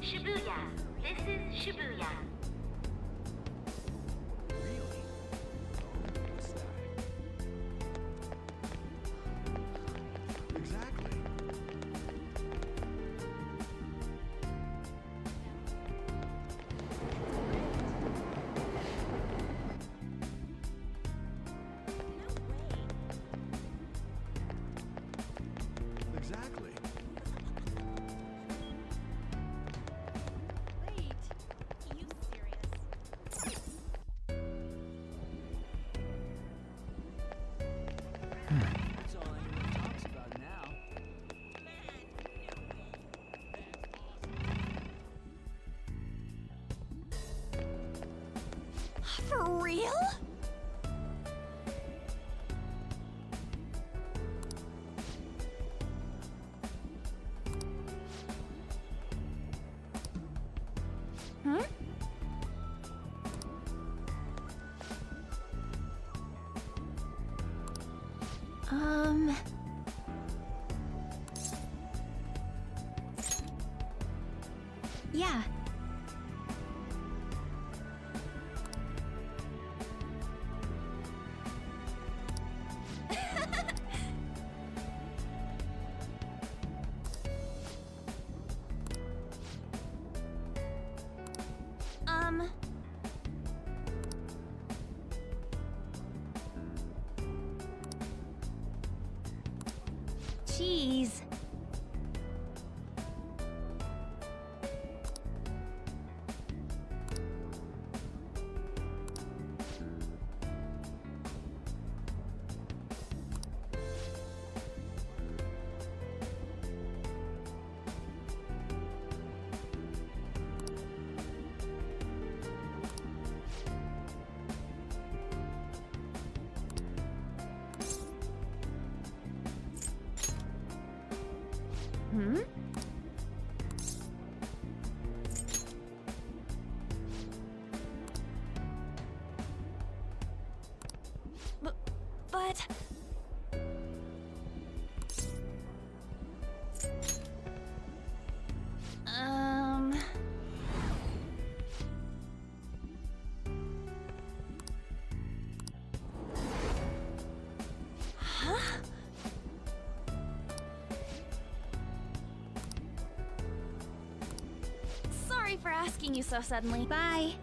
Shibuya. This is Shibuya. Really? What's that? Exactly. Exactly. Wait, you serious? That's all anyone talks about now. For real? Hmm? Yeah. Um. Cheese. Hmm? But... Huh? Sorry for asking you so suddenly. Bye.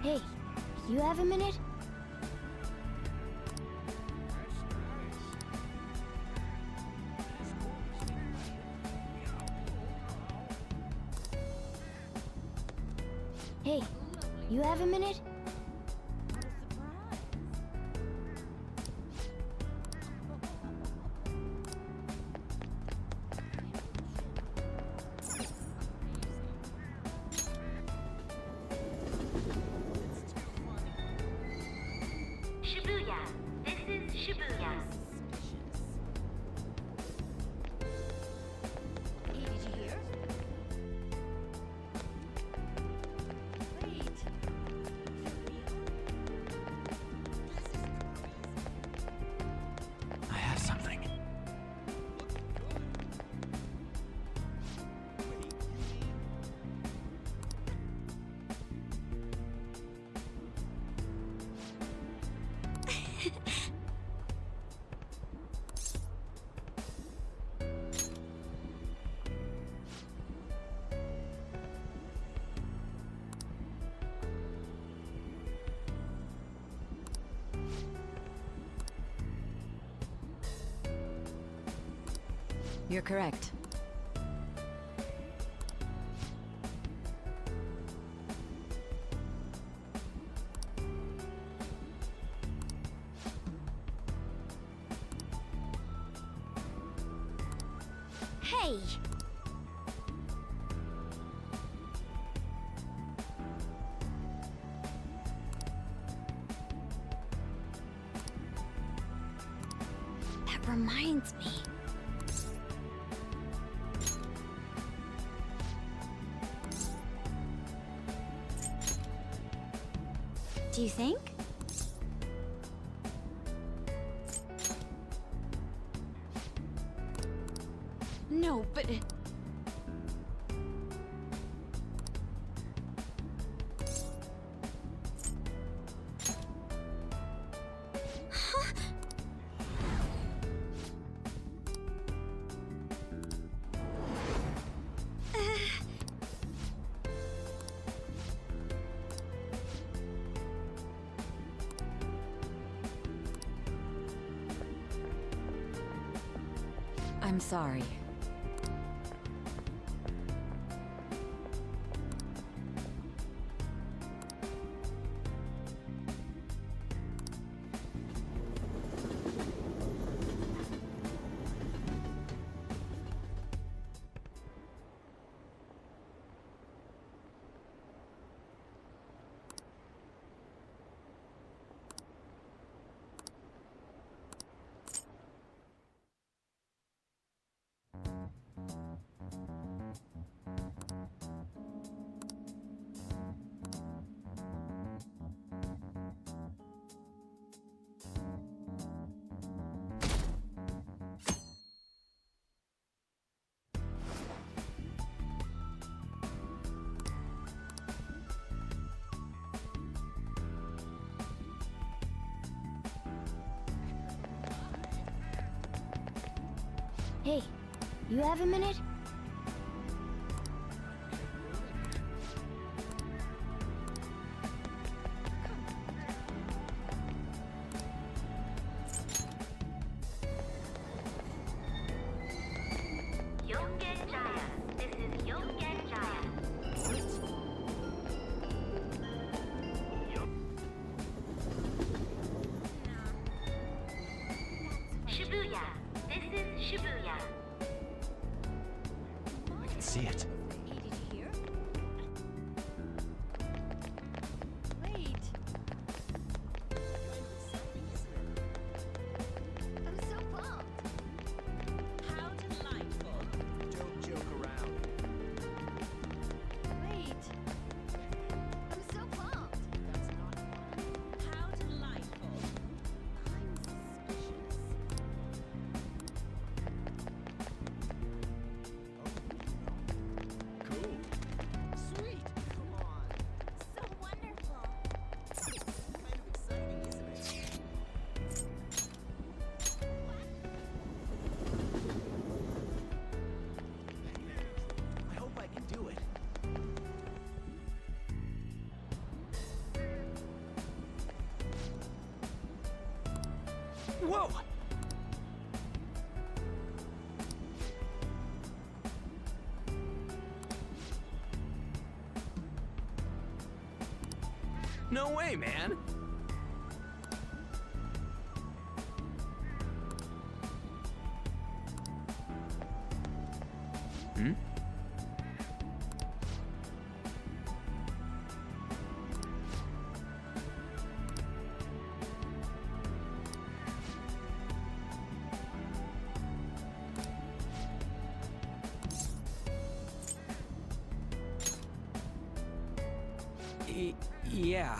Hey, you have a minute? Hey, you have a minute? Shibuya. This is Shibuya. Hey, did you hear? Wait. You're correct. Hey! That reminds me. Do you think? No, but... I'm sorry. Hey, you have a minute? Yongen Jaya. This is Yongen Jaya. Shibuya. This is Shibuya. I can see it. Hey, did you hear? Wait. I'm so pumped. How delightful. Don't joke around. Wait. I'm so pumped. That's not fun. How delightful. I'm suspicious. Cool. Sweet. Come on. So wonderful. Kind of exciting, isn't it? I hope I can do it. Whoa! No way, man! Hmm? Yeah.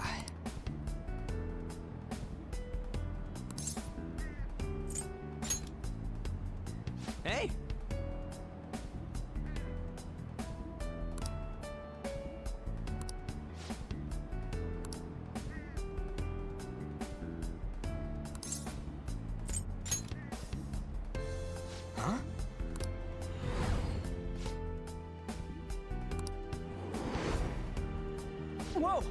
Hey! Huh? Whoa!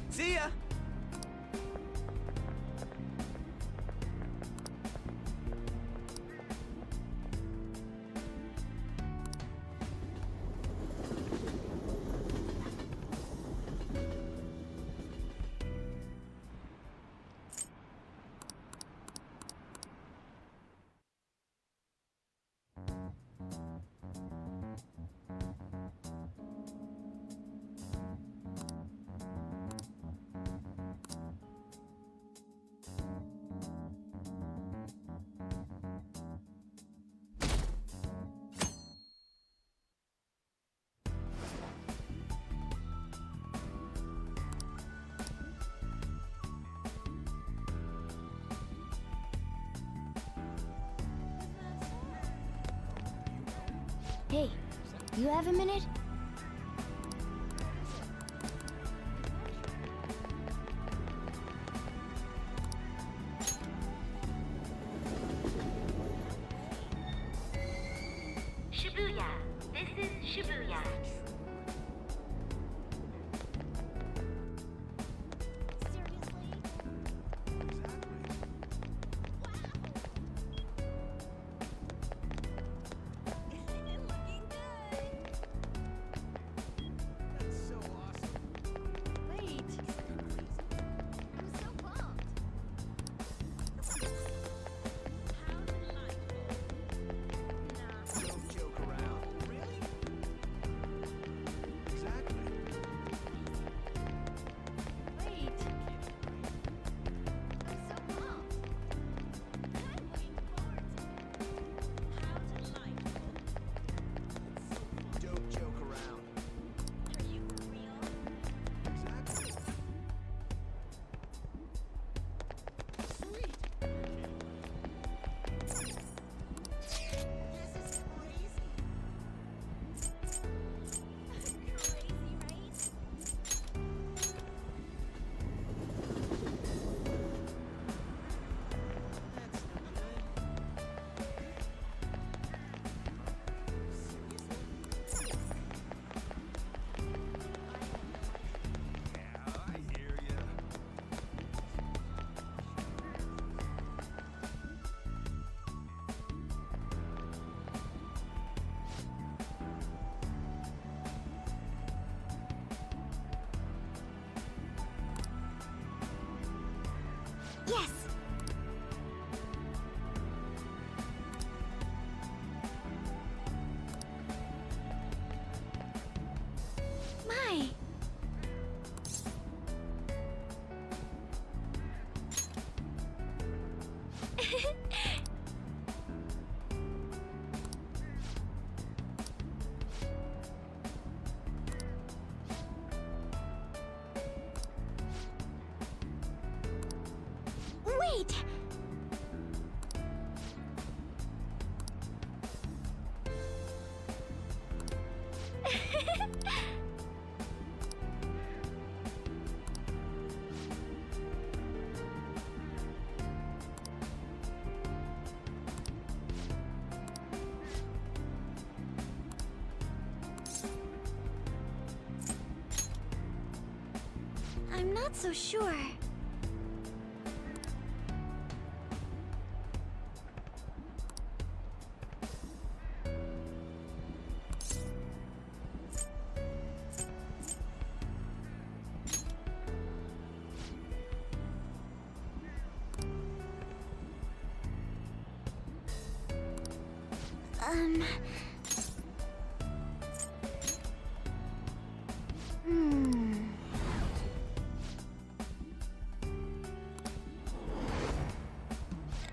See ya! Hey, you have a minute? Shibuya. This is Shibuya. Seriously? Looking good. That's so awesome. Wait. I'm so pumped. How delightful. Nah. Don't joke around. Really? Exactly. Wait. I'm so pumped. I'm looking forward to it. How delightful. Don't joke around. Are you for real? Exactly. Sweet. This is crazy. Crazy, right? That's no good. Seriously? Yeah, I hear ya. Yes! My! Wait! I'm not so sure. Um. Hmm.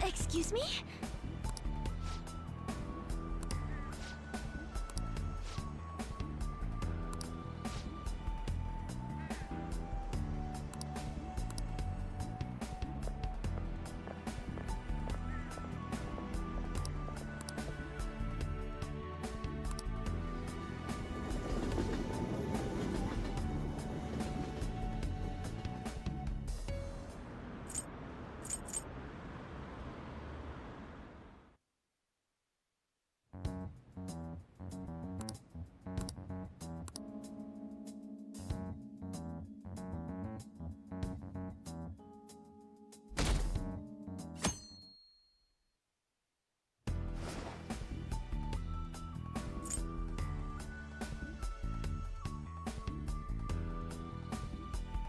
Excuse me?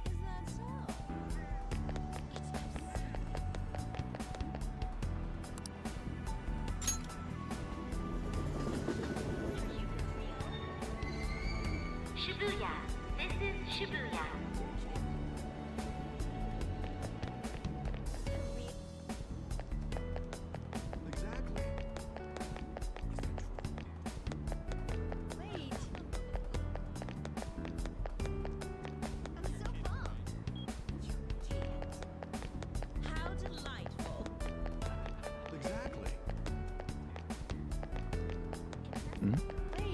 Is that so? Are you for real? Shibuya. This is Shibuya. Exactly. Wait. I'm so pumped. You can't. How delightful. Exactly. Wait.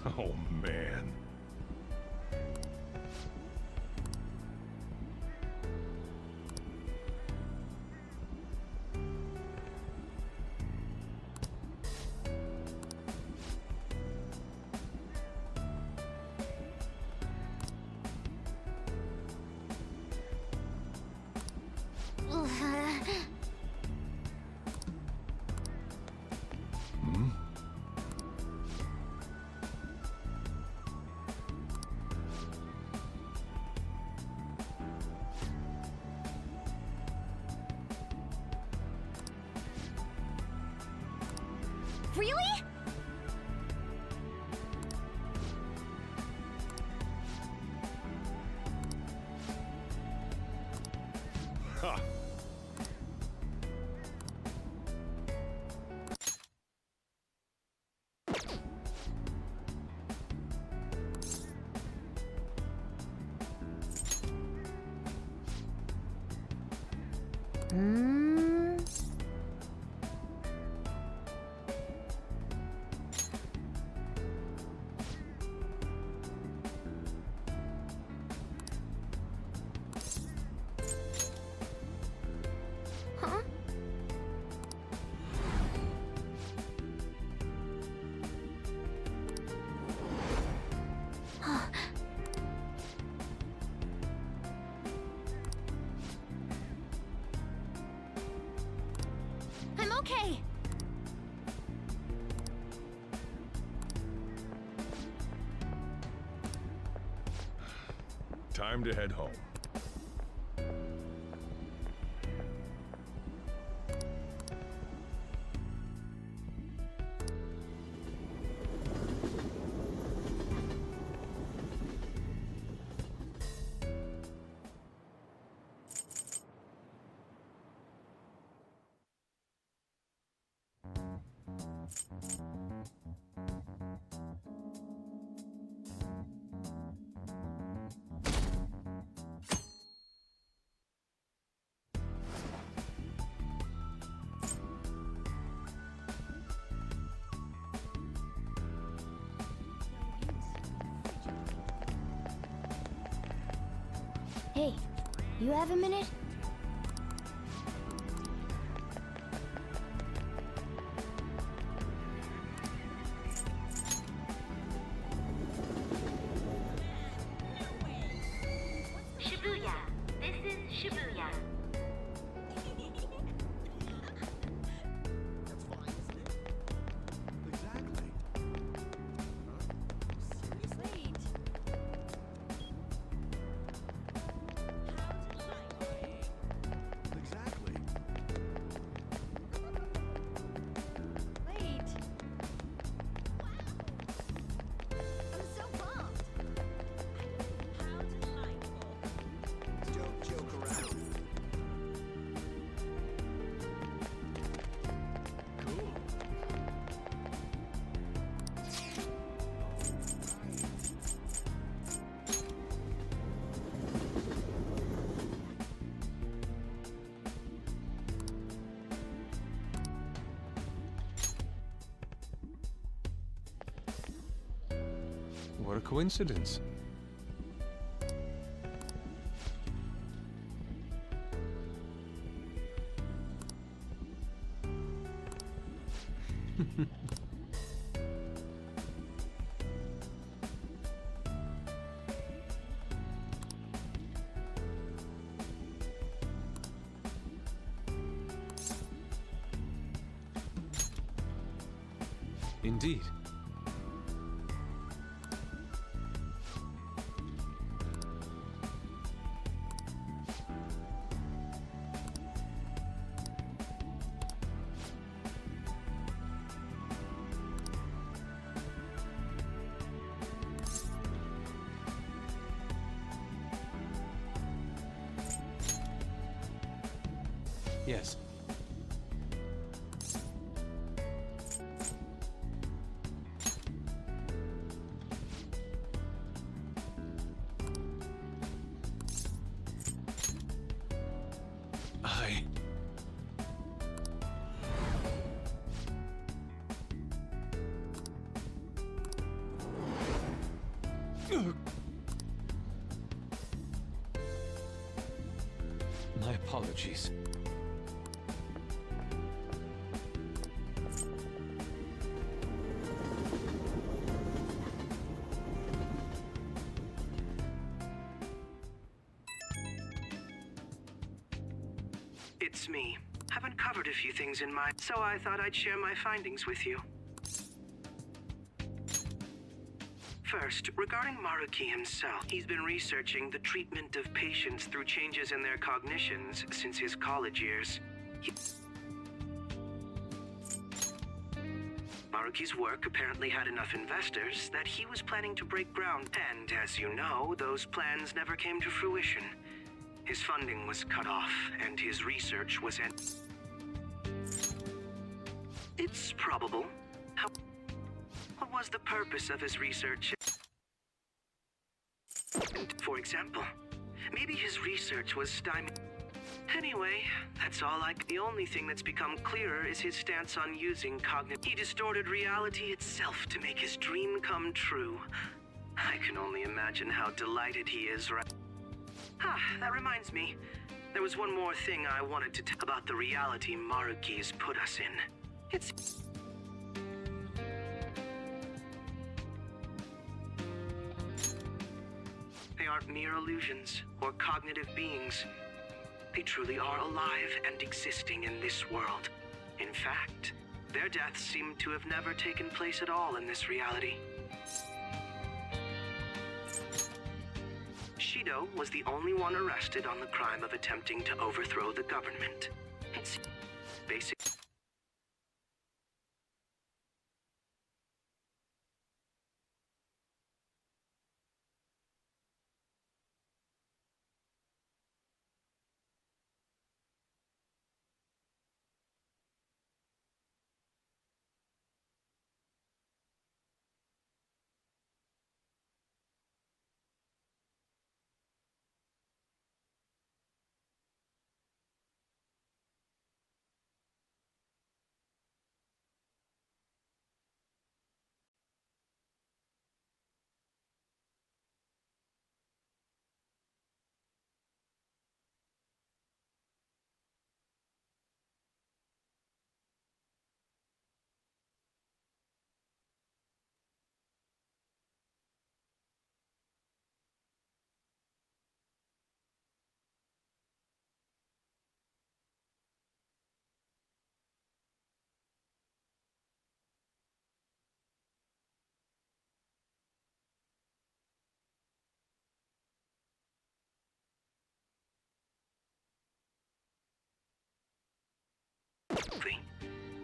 Oh, man. Hmm? Really? Ha! Hmm. Huh? I'm okay. Time to head home. Hey, you have a minute? Shibuya. This is Shibuya. That's fine, isn't it? Exactly. Wait. How delightful. Exactly. Wait. I'm so pumped. How delightful. Don't joke around. Cool. What a coincidence. Indeed. Yes. I... My apologies. It's me. I've uncovered a few things in my... So I thought I'd share my findings with you. First, regarding Maruki himself, he's been researching the treatment of patients through changes in their cognitions since his college years. Maruki's work apparently had enough investors that he was planning to break ground, and as you know, those plans never came to fruition. His funding was cut off, and his research was end. It's probable. What was the purpose of his research? For example, maybe his research was stymied. Anyway, that's all the only thing that's become clearer is his stance on using cognitive. He distorted reality itself to make his dream come true. I can only imagine how delighted he is right. That reminds me. There was one more thing I wanted to talk about the reality Maruki's put us in. They aren't mere illusions or cognitive beings. They truly are alive and existing in this world. In fact, their deaths seem to have never taken place at all in this reality. Shido was the only one arrested on the crime of attempting to overthrow the government. It's basic.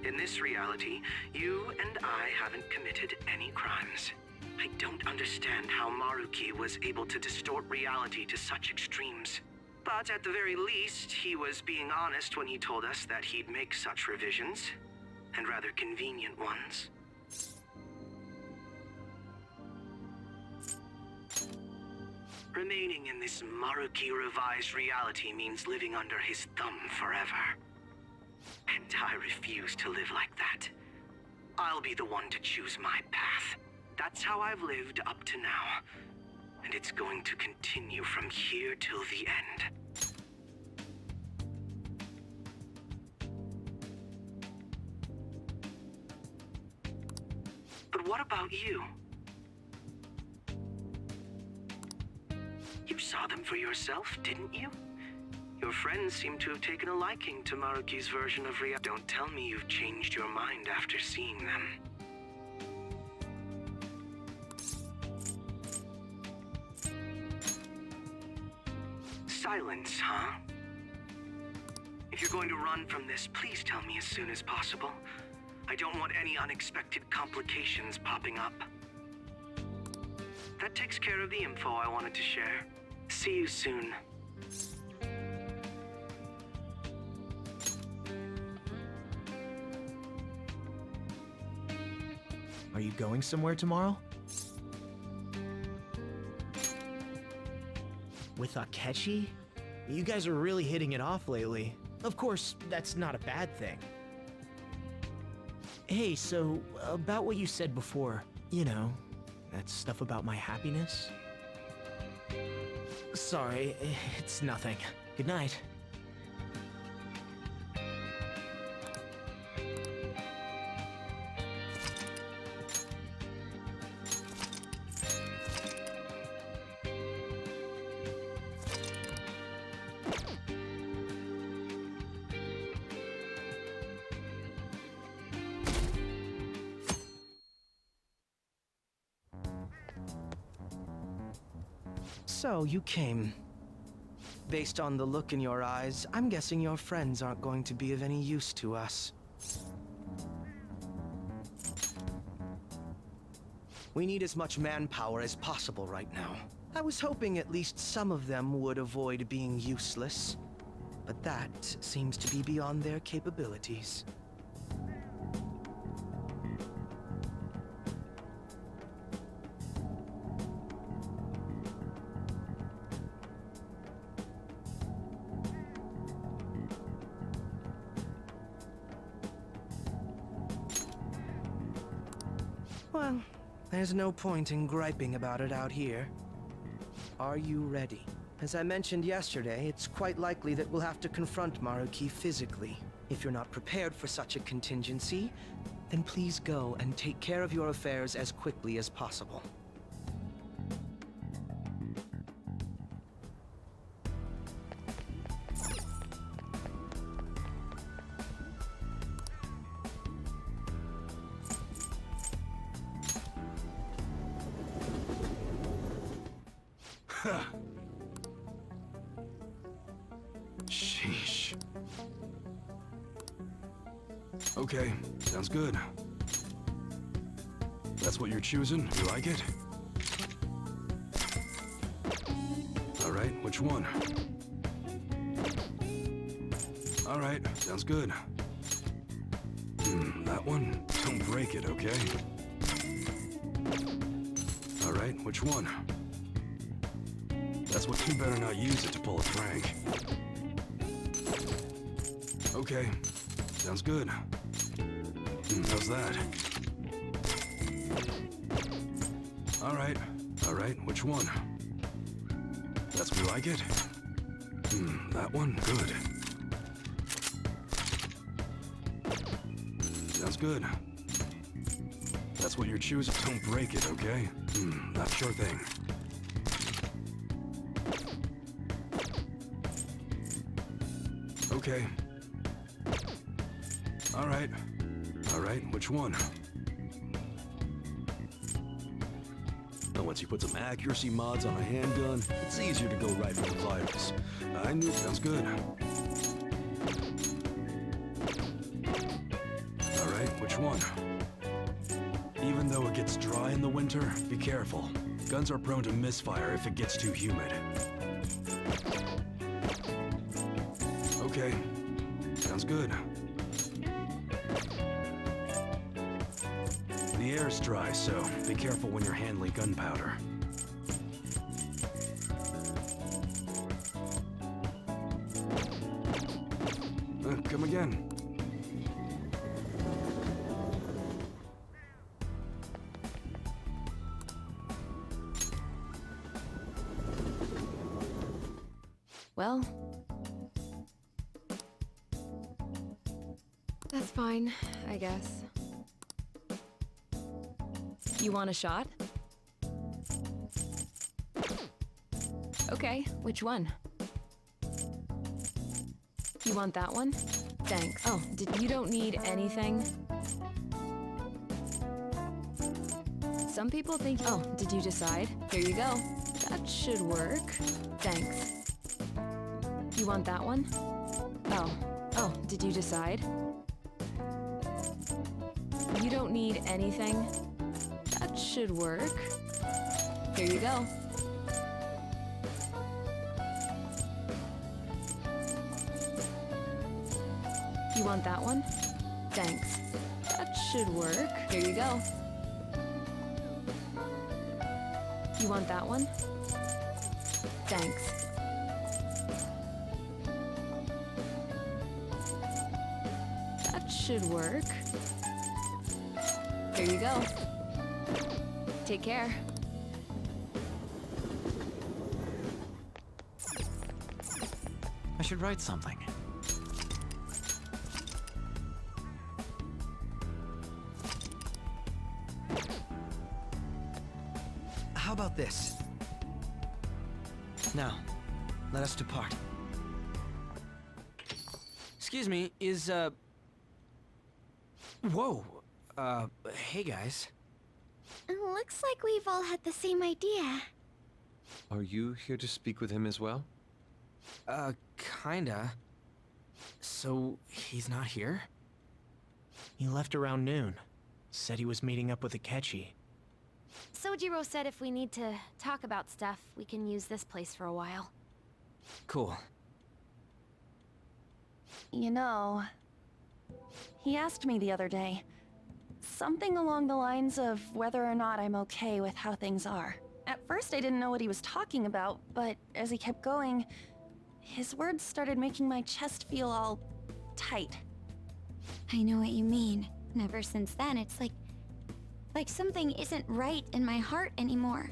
In this reality, you and I haven't committed any crimes. I don't understand how Maruki was able to distort reality to such extremes. But at the very least, he was being honest when he told us that he'd make such revisions, and rather convenient ones. Remaining in this Maruki revised reality means living under his thumb forever. And I refuse to live like that. I'll be the one to choose my path. That's how I've lived up to now. And it's going to continue from here till the end. But what about you? You saw them for yourself, didn't you? Your friends seem to have taken a liking to Maruki's version of reality. Don't tell me you've changed your mind after seeing them. Silence, huh? If you're going to run from this, please tell me as soon as possible. I don't want any unexpected complications popping up. That takes care of the info I wanted to share. See you soon. Are you going somewhere tomorrow? With Akechi? You guys are really hitting it off lately. Of course, that's not a bad thing. Hey, so, about what you said before, you know, That stuff about my happiness? Sorry, it's nothing. Good night. So, you came. Based on the look in your eyes, I'm guessing your friends aren't going to be of any use to us. We need as much manpower as possible right now. I was hoping at least some of them would avoid being useless, but that seems to be beyond their capabilities. Well, there's no point in griping about it out here. Are you ready? As I mentioned yesterday, it's quite likely that we'll have to confront Maruki physically. If you're not prepared for such a contingency, then please go and take care of your affairs as quickly as possible. Sheesh. Okay, sounds good. That's what you're choosing? You like it? Alright, which one? Alright, sounds good. That one? Don't break it, okay? Alright, which one? That's what you better not use it to pull a prank. Okay, sounds good. How's that? Alright, which one? That's what you like it? That one? Good. Sounds good. That's what you're choosing. Don't break it, okay? That's sure thing. Okay. Alright, which one? Now, once you put some accuracy mods on a handgun, it's easier to go right for the virus. I knew. Sounds good. Alright, which one? Even though it gets dry in the winter, be careful. Guns are prone to misfire if it gets too humid. Okay, sounds good. The air's dry, so be careful when you're handling gunpowder. Come again. Well, that's fine, I guess. You want a shot? Okay, which one? You want that one? Thanks. Oh, you don't need anything? Some people think, oh, did you decide? Here you go. That should work. Thanks. You want that one? Oh, did you decide? You don't need anything? That should work. Here you go. You want that one? Thanks. That should work. Here you go. You want that one? Thanks. That should work. Here you go. Take care. I should write something. How about this? Now, let us depart. Excuse me, is, Whoa! Hey guys. Looks like we've all had the same idea. Are you here to speak with him as well? Kinda. So, he's not here? He left around noon. Said he was meeting up with Akechi. Sojiro said if we need to talk about stuff, we can use this place for a while. Cool. You know, he asked me the other day. Something along the lines of whether or not I'm okay with how things are. At first I didn't know what he was talking about, but as he kept going, his words started making my chest feel all tight. I know what you mean. And ever since then, it's like something isn't right in my heart anymore.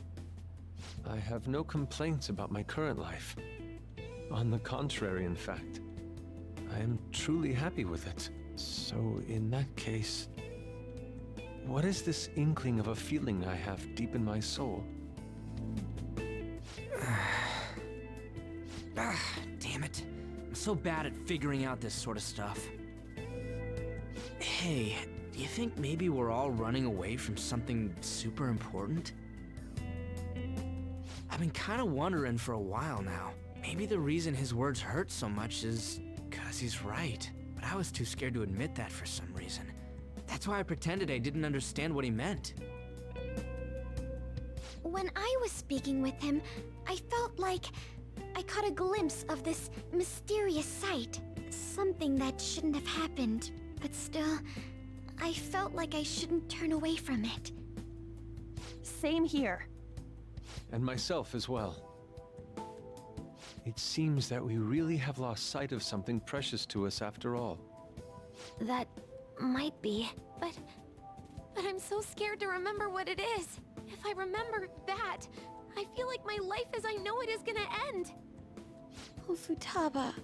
I have no complaints about my current life. On the contrary, in fact. I am truly happy with it. So, in that case, what is this inkling of a feeling I have deep in my soul? Damn it. I'm so bad at figuring out this sort of stuff. Hey, do you think maybe we're all running away from something super important? I've been kind of wondering for a while now. Maybe the reason his words hurt so much is 'cause he's right. But I was too scared to admit that for some reason. That's why I pretended I didn't understand what he meant. When I was speaking with him, I felt like I caught a glimpse of this mysterious sight. Something that shouldn't have happened, but still, I felt like I shouldn't turn away from it. Same here. And myself as well. It seems that we really have lost sight of something precious to us after all. That might be, but I'm so scared to remember what it is. If I remember that, I feel like my life as I know it is gonna end. Oh, Futaba.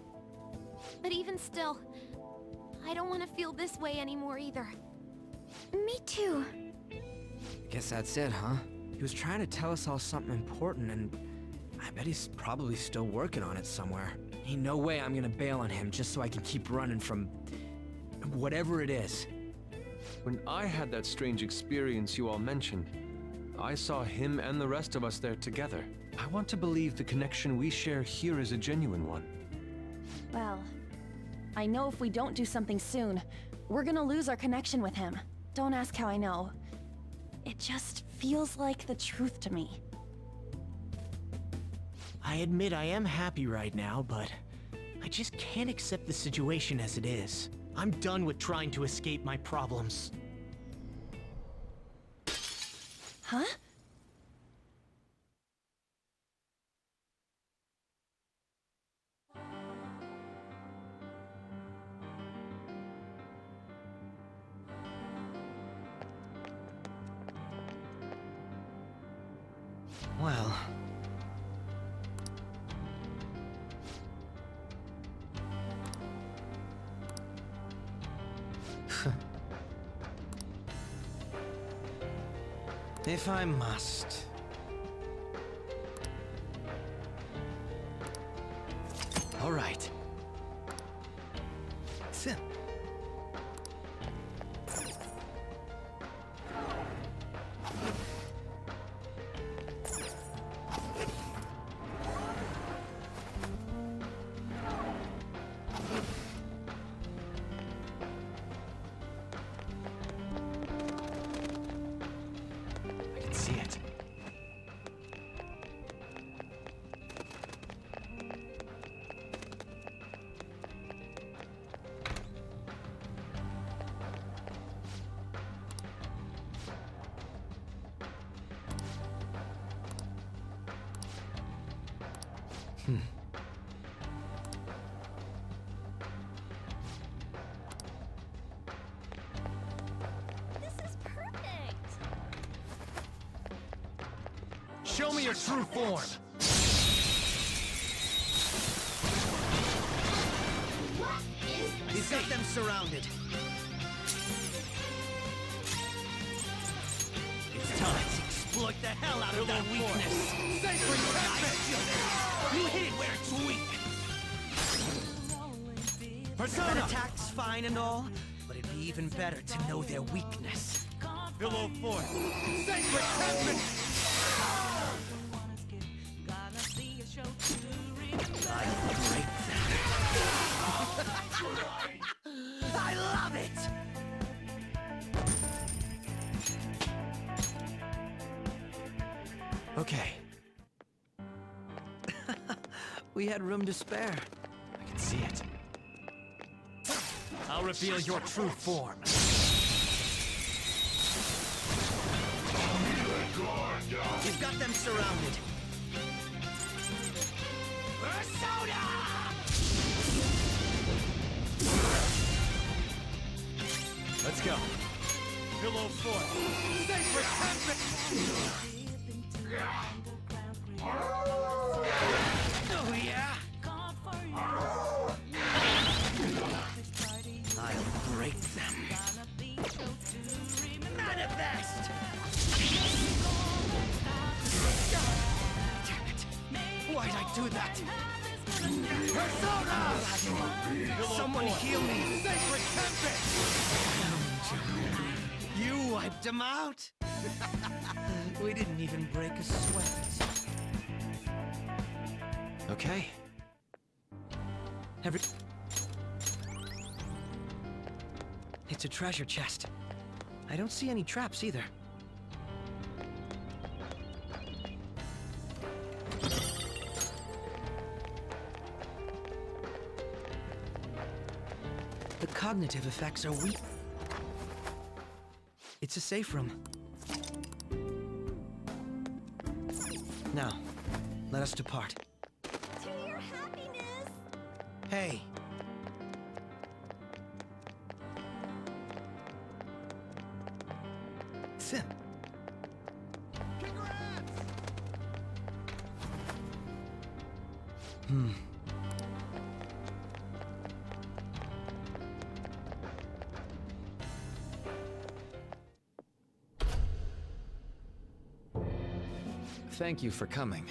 But even still, I don't want to feel this way anymore either. Me too. Guess that's it, huh? He was trying to tell us all something important, and I bet he's probably still working on it somewhere. Ain't no way I'm gonna bail on him just so I can keep running from whatever it is. When I had that strange experience you all mentioned, I saw him and the rest of us there together. I want to believe the connection we share here is a genuine one. Well, I know if we don't do something soon, we're gonna lose our connection with him. Don't ask how I know. It just feels like the truth to me. I admit I am happy right now, but I just can't accept the situation as it is. I'm done with trying to escape my problems. Huh? Well... if I must... All right. Sit. I can see it. This is perfect! Show me your true form. He's got them surrounded. It's time to exploit the hell out of that weakness. You hit it where it's weak. Persona attack's fine and all, but it'd be even better to know their weakness. Pillow Fort. Sacred Temple! I break them. I love it! Okay. We had room to spare. I can see it. I'll reveal your true form. You've got them surrounded. Persona! Let's go. Pillow Fort. Sacred Temple! Oh, yeah? I'll break them. Manifest! Damn it! Why'd I do that? Persona! Someone heal me! Sacred Tempest! You wiped him out? We didn't even break a sweat. Okay. It's a treasure chest. I don't see any traps either. The cognitive effects are weak. It's a safe room. Now, let us depart. To your happiness! Hey! Sim. Thank you for coming.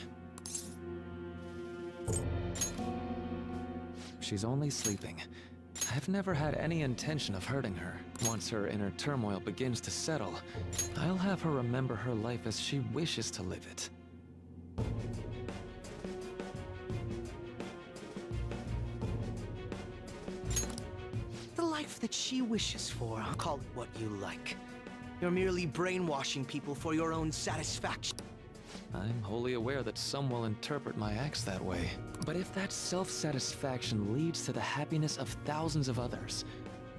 She's only sleeping. I've never had any intention of hurting her. Once her inner turmoil begins to settle, I'll have her remember her life as she wishes to live it. The life that she wishes for, call it what you like. You're merely brainwashing people for your own satisfaction. I'm wholly aware that some will interpret my acts that way. But if that self-satisfaction leads to the happiness of thousands of others,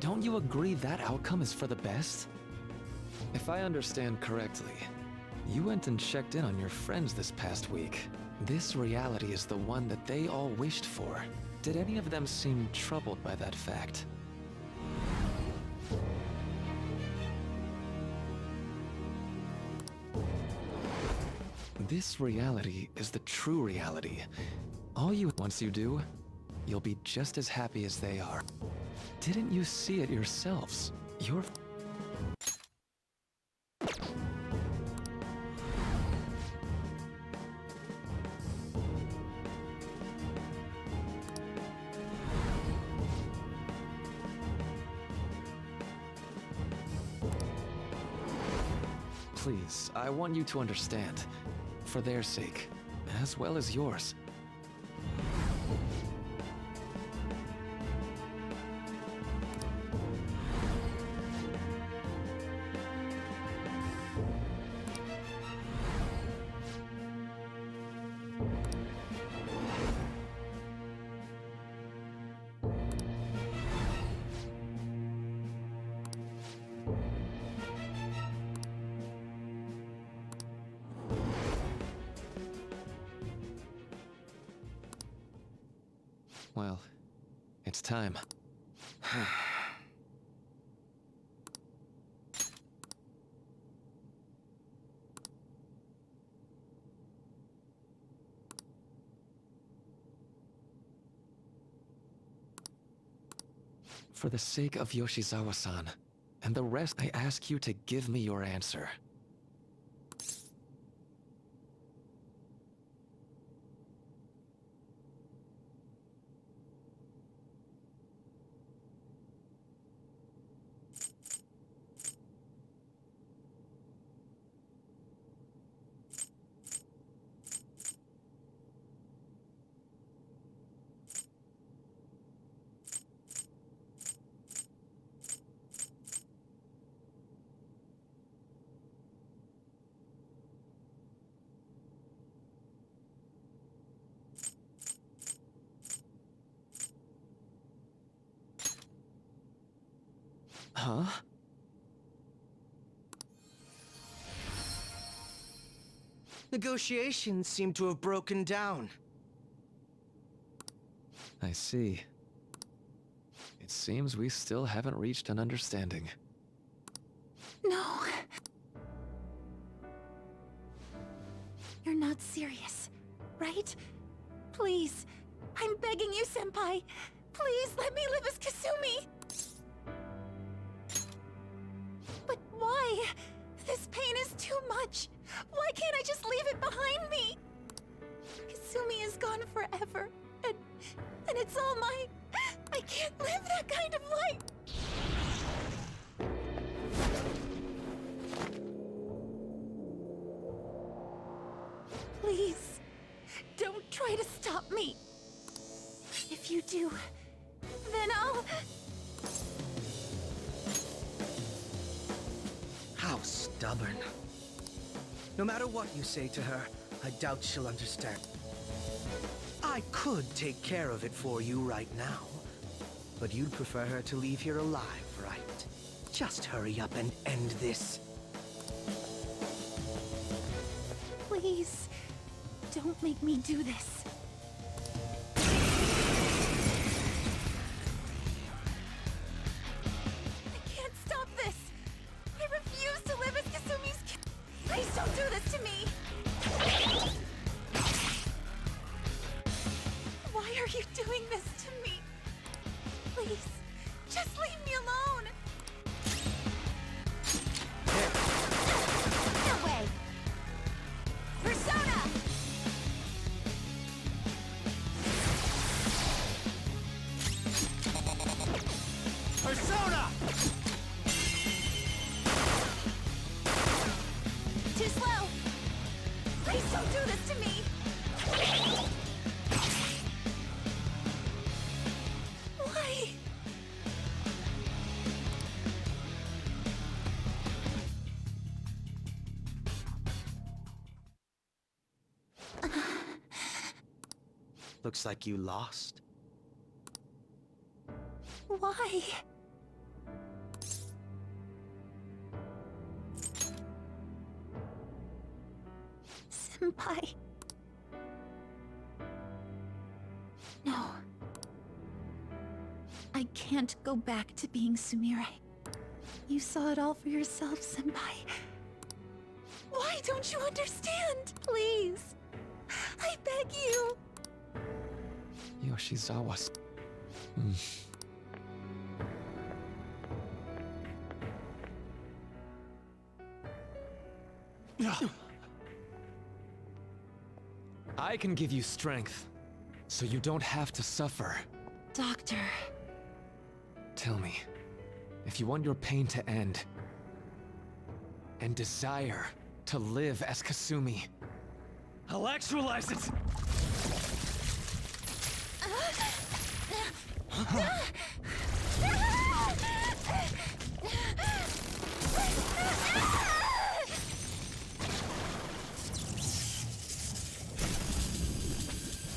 don't you agree that outcome is for the best? If I understand correctly, you went and checked in on your friends this past week. This reality is the one that they all wished for. Did any of them seem troubled by that fact? This reality is the true reality. Once you do, you'll be just as happy as they are. Didn't you see it yourselves? You're... Please, I want you to understand. For their sake, as well as yours. Well, it's time. For the sake of Yoshizawa-san, and the rest, I ask you to give me your answer. Huh? Negotiations seem to have broken down. I see. It seems we still haven't reached an understanding. No. You're not serious, right? Please. I'm begging you, Senpai. Please let me live as Kasumi. But why? This pain is too much. Why can't I just leave it behind me? Kasumi is gone forever, and it's all mine. I can't live that kind of life. Please, don't try to stop me. If you do, then I'll... How stubborn. No matter what you say to her, I doubt she'll understand. I could take care of it for you right now. But you'd prefer her to leave here alive, right? Just hurry up and end this. Please, don't make me do this. I can't stop this. I refuse to live as Kasumi's kid. Please don't do this to me. Why are you doing this to me? Please, just leave me alone. No way. Persona! Persona! Too slow. Please don't do this to me. Why? Looks like you lost. Why? Senpai. No. I can't go back to being Sumire. You saw it all for yourself, Senpai. Why don't you understand? Please. I beg you. Yoshizawa. I can give you strength, so you don't have to suffer. Doctor. Tell me, if you want your pain to end, and desire to live as Kasumi, I'll actualize it!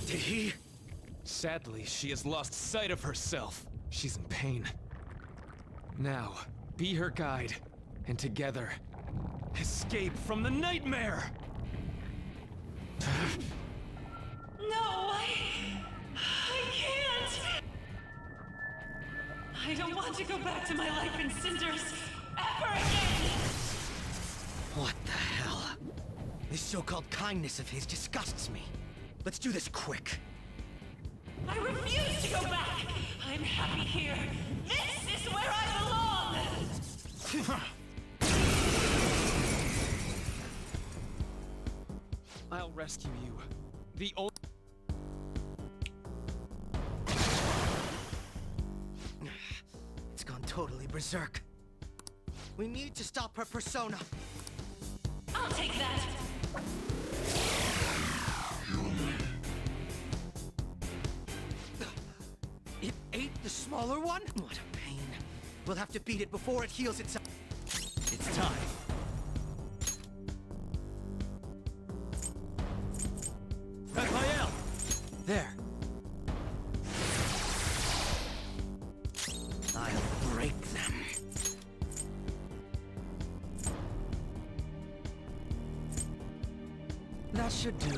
Did he? Sadly, she has lost sight of herself. She's in pain. Now, be her guide, and together, escape from the nightmare! No, I can't. I don't want to go back to my life in cinders ever again. What the hell? This so-called kindness of his disgusts me. Let's do this quick. I refuse to go back. I'm happy here. This I'll rescue you. The only... It's gone totally berserk. We need to stop her persona. I'll take that. It ate the smaller one? What a pain. We'll have to beat it before it heals itself. It's time. Raphael! There. I'll break them. That should do.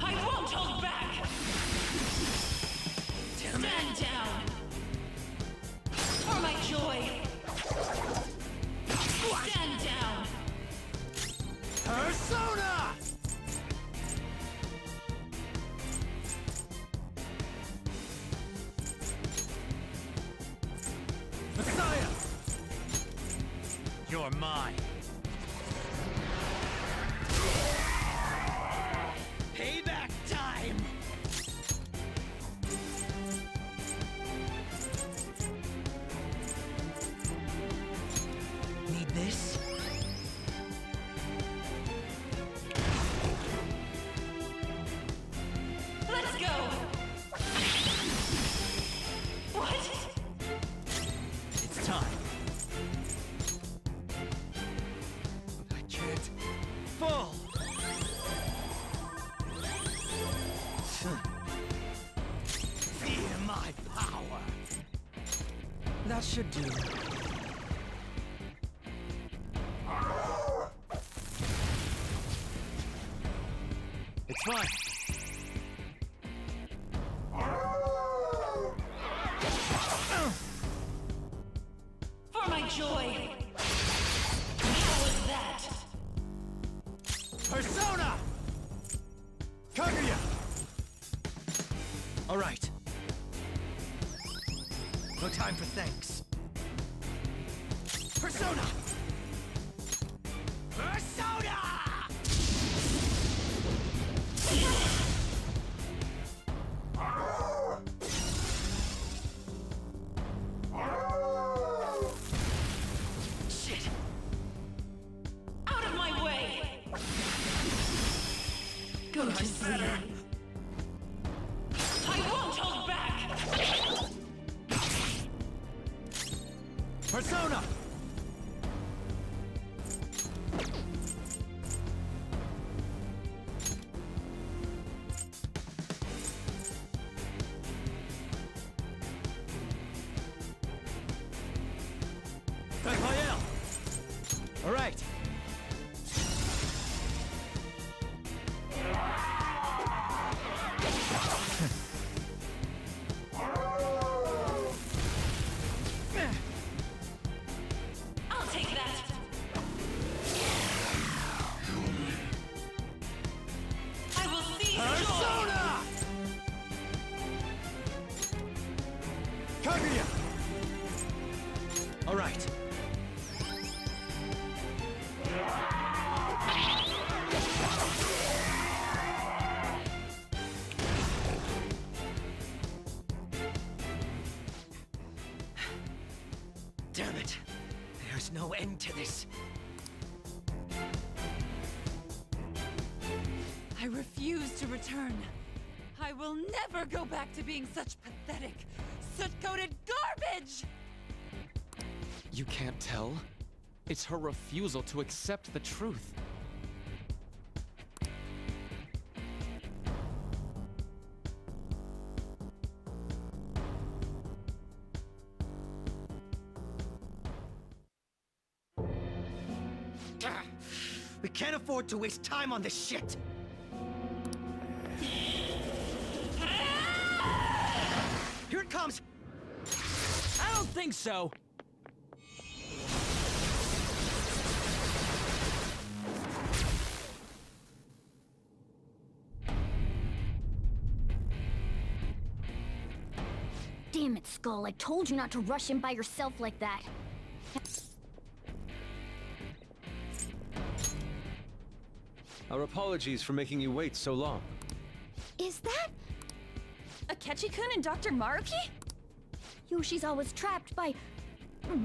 I won't hold back. Stand down. For my joy. Stand down. Persona! Messiah! You're mine. Payback time! Need this? Let's go. What? It's time. I can't fall. Feel my power. That should do. It's fine. For my joy. How was that? Persona! Kaguya! All right. No time for thanks. Persona! Persona! Shit! Out of my way. Go to sleep. I won't hold back. Persona! Raphael! All right. I'll take that. I will seize joy. Persona! Kaguya! All right. Damn it. There's no end to this. I refuse to return. I will never go back to being such pathetic, soot-coated garbage! You can't tell? It's her refusal to accept the truth. We can't afford to waste time on this shit! Here it comes! I don't think so. Damn it, Skull. I told you not to rush in by yourself like that. Our apologies for making you wait so long. Is that Akechi-kun and Dr. Maruki? Yoshi's always trapped by...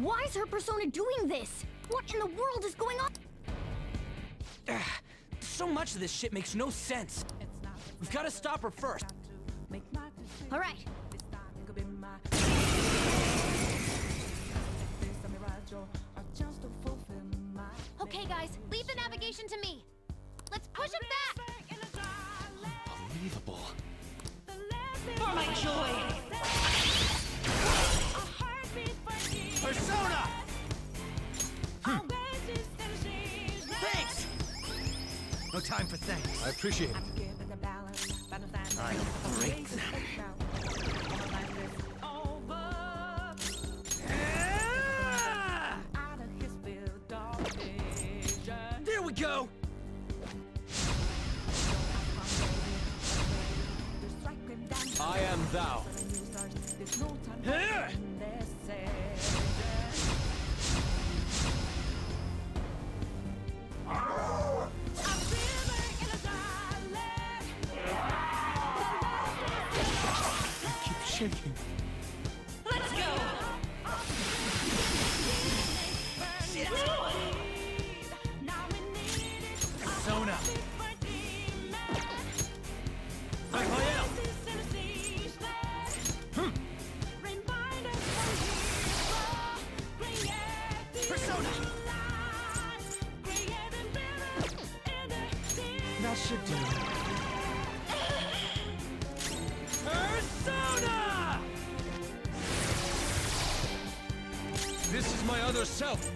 Why is her persona doing this? What in the world is going on? So much of this shit makes no sense. We've got to stop her first. All right. Okay, guys, leave the navigation to me. Let's push it back. Unbelievable. For my joy! Persona! Thanks! No time for thanks. I appreciate it. I'm great. There we go! I am thou. Keep shaking. Let's go! Persona! Persona! That should do it. Persona! This is my other self.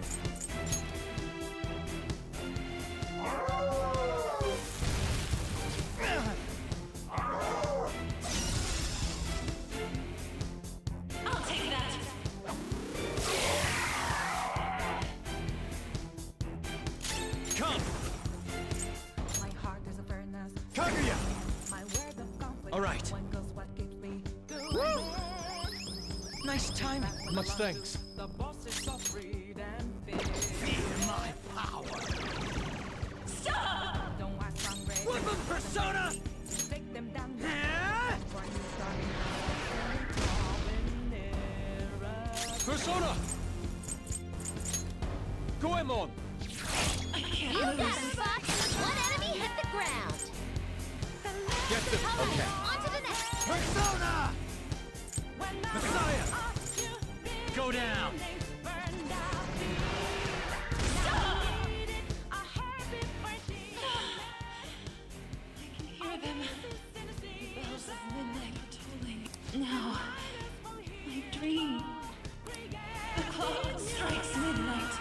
I'll take that! Come! My heart is a furnace. Kaguya! My word of conflict. All right. Woo! Nice timing. Much thanks. The boss is so free and Feel my power. Stop! Don't ask hungry. Flip him, Persona! Take them down. Huh? Persona! Goemon! You got him, Fox. One enemy hit the ground. Get them. Okay. On to the next. Persona! Messiah! Go down! Hear them. The bells of midnight are tolling. Now, my dream. The clock strikes midnight.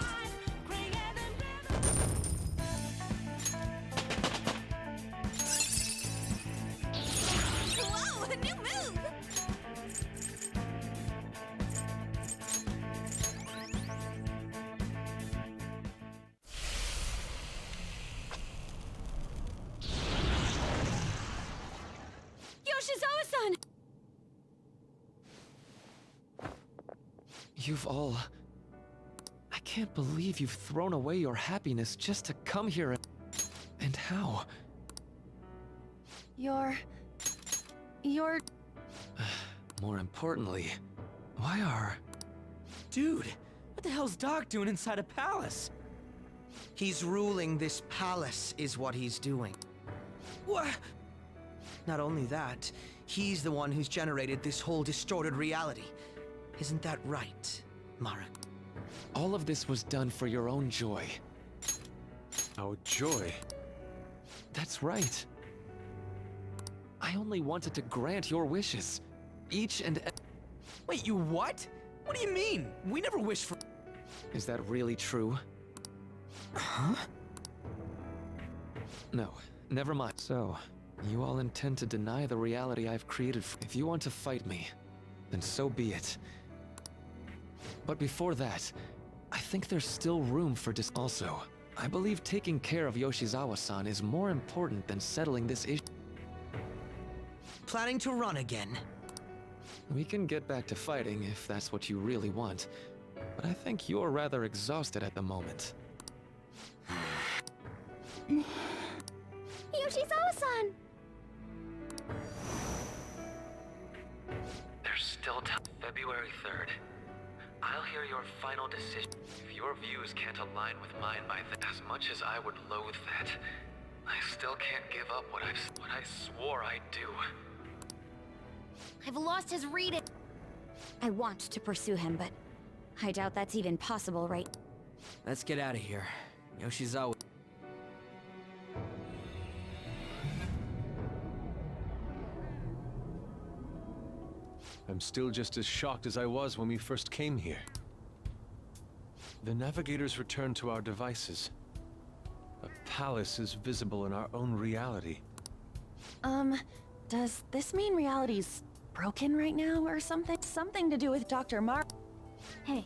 Whoa, a new move! Yoshizawa-san! You've all... I can't believe you've thrown away your happiness just to come here and how? You're... More importantly, why are... Dude, what the hell's Doc doing inside a palace? He's ruling this palace, is what he's doing. What? Not only that, he's the one who's generated this whole distorted reality. Isn't that right, Mara? All of this was done for your own joy. Our joy. That's right. I only wanted to grant your wishes. Each and Wait, you what? What do you mean? We never wished for... Is that really true? Huh? No, never mind. So, you all intend to deny the reality I've created. If you want to fight me, then so be it. But before that, I think there's still room for Also, I believe taking care of Yoshizawa-san is more important than settling this issue. Planning to run again? We can get back to fighting if that's what you really want, but I think you're rather exhausted at the moment. Yoshizawa-san! There's still time. February 3rd. I'll hear your final decision. If your views can't align with mine by then, as much as I would loathe that, I still can't give up what I swore I'd do. I've lost his reading. I want to pursue him, but I doubt that's even possible, right? Let's get out of here. Yoshizawa. I'm still just as shocked as I was when we first came here. The navigators returned to our devices. A palace is visible in our own reality. Does this mean reality's broken right now or something? Something to do with Dr. Mar- Hey,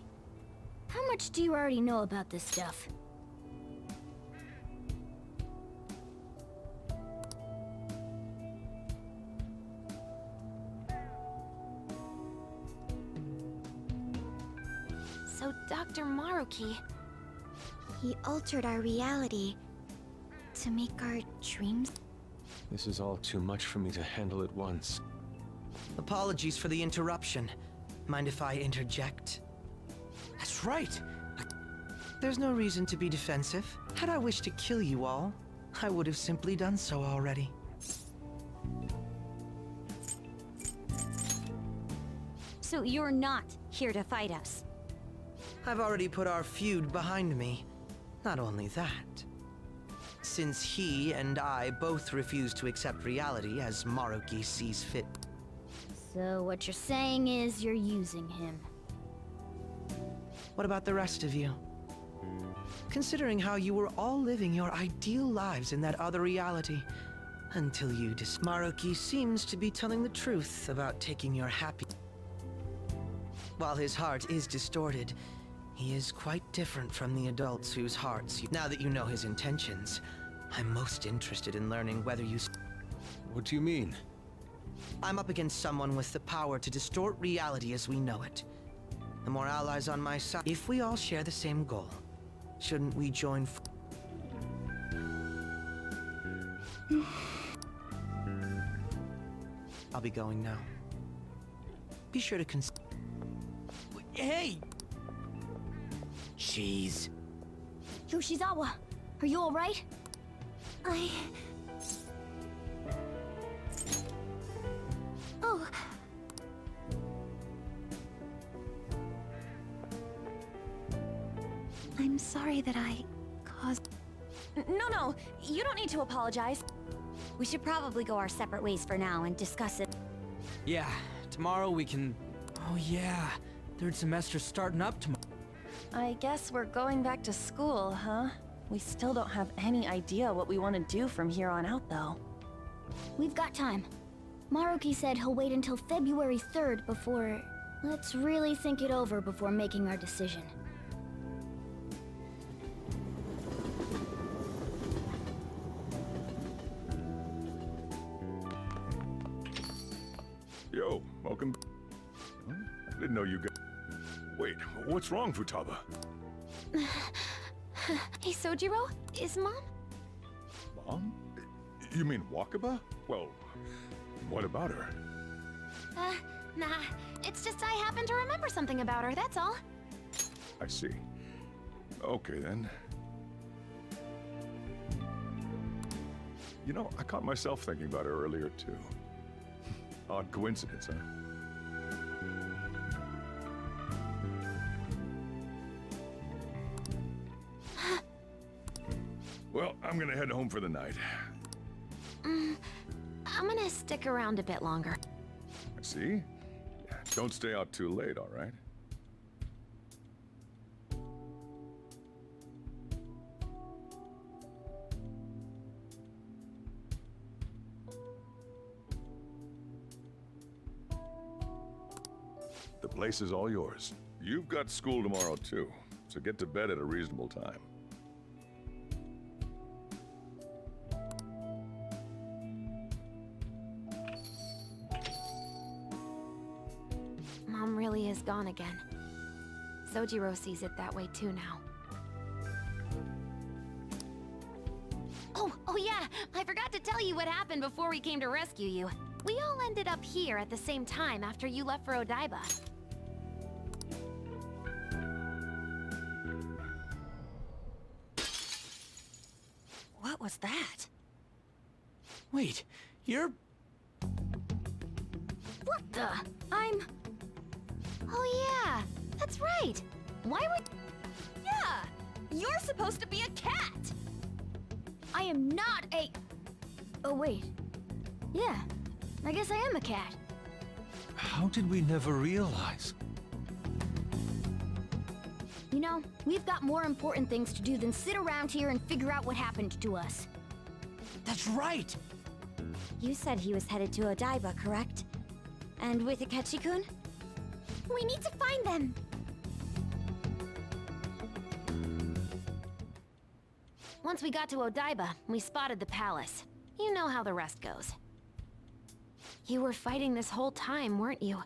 how much do you already know about this stuff? So Dr. Maruki, he altered our reality to make our dreams. This is all too much for me to handle at once. Apologies for the interruption. Mind if I interject? That's right! There's no reason to be defensive. Had I wished to kill you all, I would have simply done so already. So you're not here to fight us? I've already put our feud behind me. Not only that, since he and I both refuse to accept reality as Maruki sees fit. So what you're saying is you're using him. What about the rest of you? Considering how you were all living your ideal lives in that other reality, until you Maruki seems to be telling the truth about taking your happy. While his heart is distorted, he is quite different from the adults whose hearts Now that you know his intentions, I'm most interested in learning whether you... What do you mean? I'm up against someone with the power to distort reality as we know it. The more allies on my side... If we all share the same goal, shouldn't we join... I'll be going now. Be sure to Hey! Jeez. Yoshizawa, are you alright? Oh. I'm sorry that I caused... No, you don't need to apologize. We should probably go our separate ways for now and discuss it. Yeah, tomorrow we can... Oh yeah, third semester's starting up tomorrow. I guess we're going back to school, huh? We still don't have any idea what we want to do from here on out, though. We've got time. Maruki said he'll wait until February 3rd before... Let's really think it over before making our decision. Yo, welcome. I didn't know you got... Wait, what's wrong, Futaba? Hey, Sojiro, is Mom? Mom? You mean Wakaba? Well, what about her? Nah. It's just I happen to remember something about her, that's all. I see. Okay, then. You know, I caught myself thinking about her earlier, too. Odd coincidence, huh? Well, I'm gonna head home for the night. I'm gonna stick around a bit longer. I see. Don't stay out too late, all right? The place is all yours. You've got school tomorrow, too, so get to bed at a reasonable time. is gone again. Sojiro sees it that way too now. Oh yeah! I forgot to tell you what happened before we came to rescue you. We all ended up here at the same time after you left for Odaiba. What was that? Wait, you're... What the? Oh yeah! That's right! Why would... Yeah! You're supposed to be a cat! I am not a... Oh wait. Yeah, I guess I am a cat. How did we never realize? You know, we've got more important things to do than sit around here and figure out what happened to us. That's right! You said he was headed to Odaiba, correct? And with Akechi-kun? We need to find them! Once we got to Odaiba, we spotted the palace. You know how the rest goes. You were fighting this whole time, weren't you?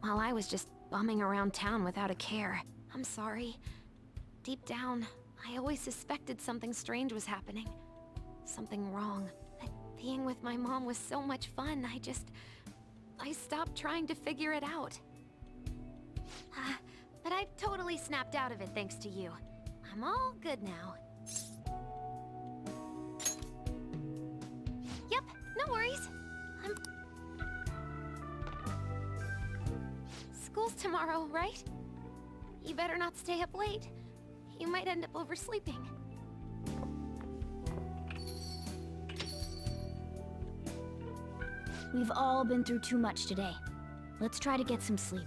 While I was just bumming around town without a care. I'm sorry. Deep down, I always suspected something strange was happening. Something wrong. Being with my mom was so much fun, I stopped trying to figure it out. But I've totally snapped out of it thanks to you. I'm all good now. Yep, no worries. School's tomorrow, right? You better not stay up late. You might end up oversleeping. We've all been through too much today. Let's try to get some sleep.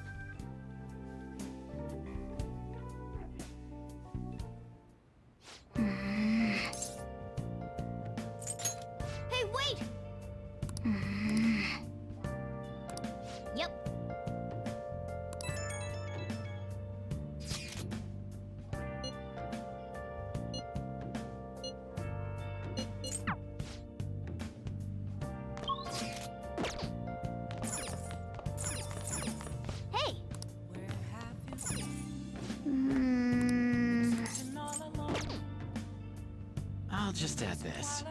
Hey, wait! Yep. Hey! I'll just add this.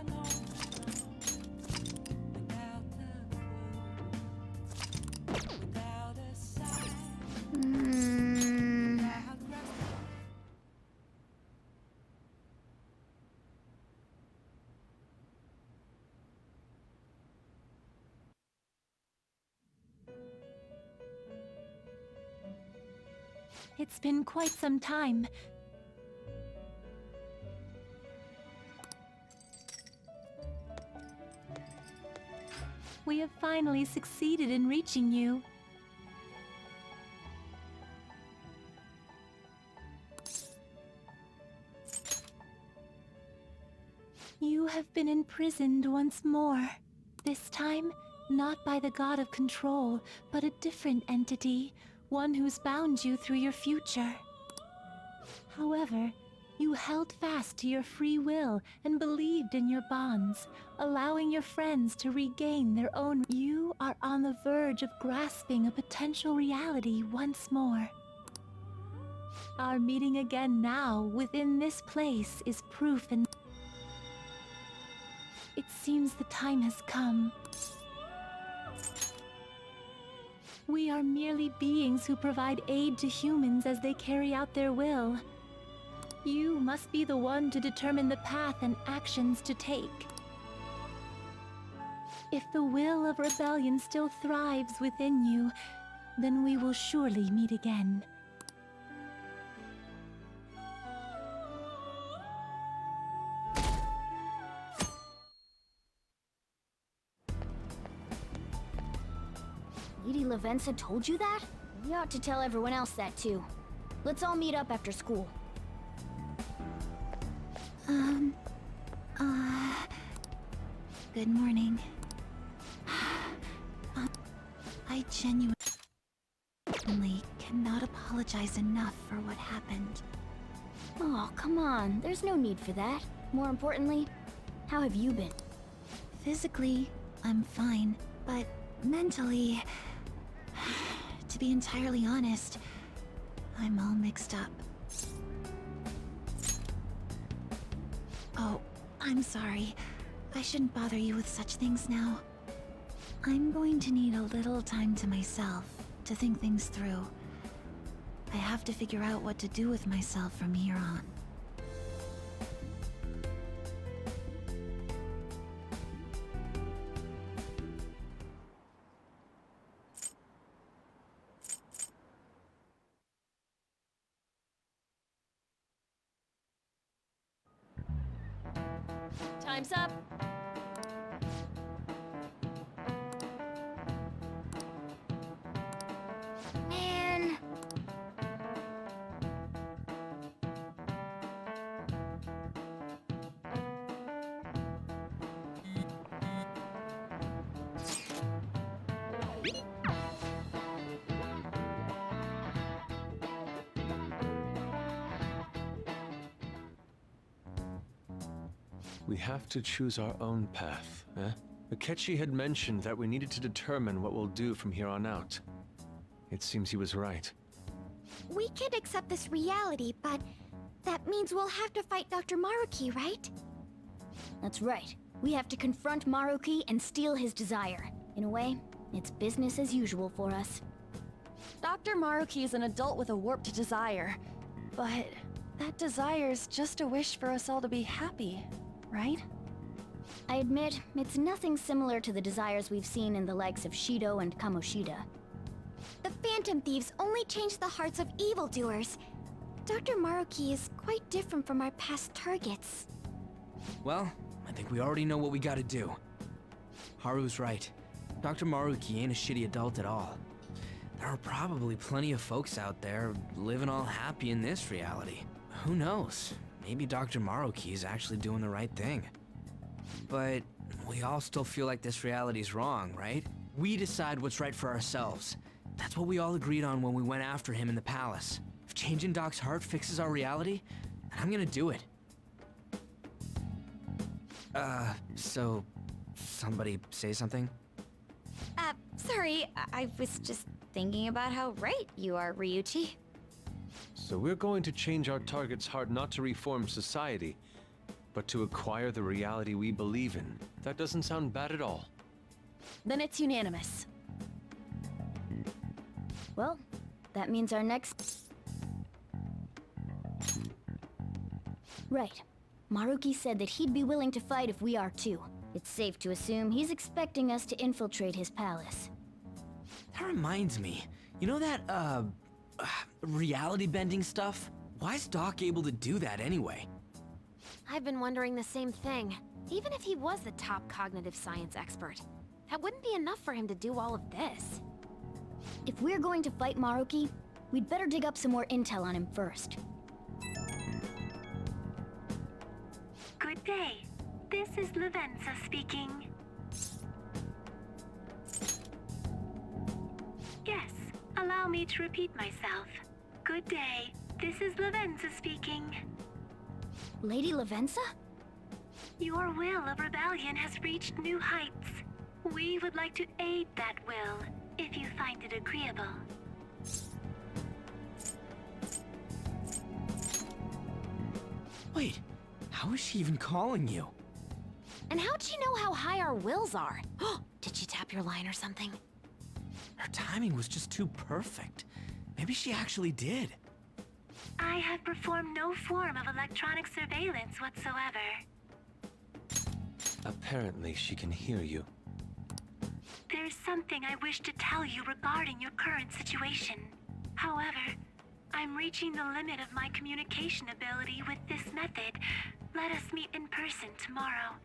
It's been quite some time. We have finally succeeded in reaching you. You have been imprisoned once more. This time, not by the god of control, but a different entity, one who's bound you through your future. However, you held fast to your free will and believed in your bonds, allowing your friends to regain their own. You are on the verge of grasping a potential reality once more. Our meeting again now within this place is proof, and it seems the time has come. We are merely beings who provide aid to humans as they carry out their will. You must be the one to determine the path and actions to take. If the will of rebellion still thrives within you, then we will surely meet again. Lady Lavenza told you that? We ought to tell everyone else that too. Let's all meet up after school. Good morning. I genuinely cannot apologize enough for what happened. Oh, come on. There's no need for that. More importantly, how have you been? Physically, I'm fine, but mentally... To be entirely honest, I'm all mixed up. Oh, I'm sorry. I shouldn't bother you with such things now. I'm going to need a little time to myself to think things through. I have to figure out what to do with myself from here on. Time's up. Man. We have to choose our own path, eh? Akechi had mentioned that we needed to determine what we'll do from here on out. It seems he was right. We can't accept this reality, but that means we'll have to fight Dr. Maruki, right? That's right. We have to confront Maruki and steal his desire. In a way, it's business as usual for us. Dr. Maruki is an adult with a warped desire, but that desire's just a wish for us all to be happy, right? I admit, it's nothing similar to the desires we've seen in the likes of Shido and Kamoshida. The Phantom Thieves only change the hearts of evildoers. Dr. Maruki is quite different from our past targets. Well, I think we already know what we gotta do. Haru's right. Dr. Maruki ain't a shitty adult at all. There are probably plenty of folks out there living all happy in this reality. Who knows? Maybe Dr. Maruki is actually doing the right thing. But we all still feel like this reality's wrong, right? We decide what's right for ourselves. That's what we all agreed on when we went after him in the palace. If changing Doc's heart fixes our reality, then I'm gonna do it. So somebody say something? Sorry, I was just thinking about how right you are, Ryuichi. So we're going to change our target's heart not to reform society, but to acquire the reality we believe in. That doesn't sound bad at all. Then it's unanimous. Well, that means our next... Right. Maruki said that he'd be willing to fight if we are too. It's safe to assume he's expecting us to infiltrate his palace. That reminds me. You know that, reality bending stuff? Why's Doc able to do that anyway? I've been wondering the same thing. Even if he was the top cognitive science expert, that wouldn't be enough for him to do all of this. If we're going to fight Maruki, we'd better dig up some more intel on him first. Good day. This is Lavenza speaking. Yes, allow me to repeat myself. Good day. This is Lavenza speaking. Lady Lavenza? Your will of rebellion has reached new heights. We would like to aid that will, if you find it agreeable. Wait, how is she even calling you? And how'd she know how high our wills are? Did she tap your line or something? Her timing was just too perfect. Maybe she actually did. I have performed no form of electronic surveillance whatsoever. Apparently, she can hear you. There's something I wish to tell you regarding your current situation. However, I'm reaching the limit of my communication ability with this method. Let us meet in person tomorrow.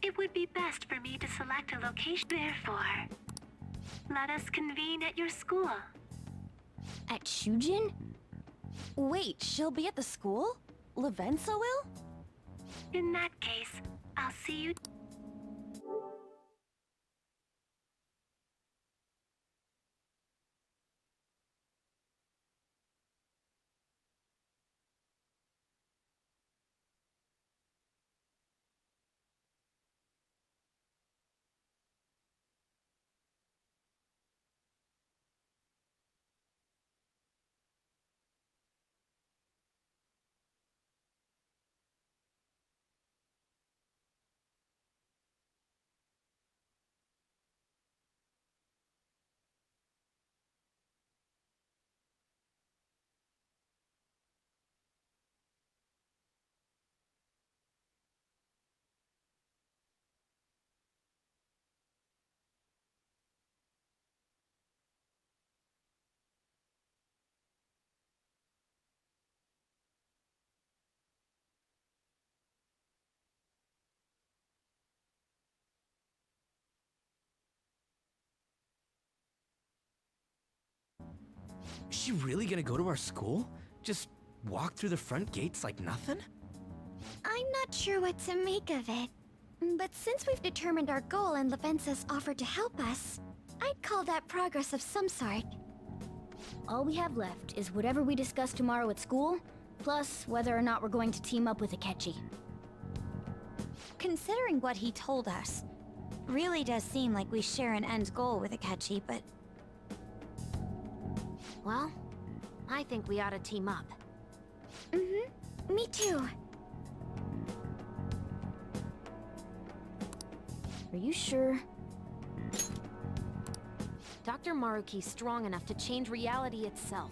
It would be best for me to select a location. Therefore, let us convene at your school. At Shujin? Wait, she'll be at the school? Lavenza will? In that case, I'll see you. Is she really gonna go to our school? Just walk through the front gates like nothing? I'm not sure what to make of it. But since we've determined our goal and Levensa's offered to help us, I'd call that progress of some sort. All we have left is whatever we discuss tomorrow at school, plus whether or not we're going to team up with Akechi. Considering what he told us, really does seem like we share an end goal with Akechi, but... Well, I think we ought to team up. Mm-hmm. Me too. Are you sure? Dr. Maruki's strong enough to change reality itself.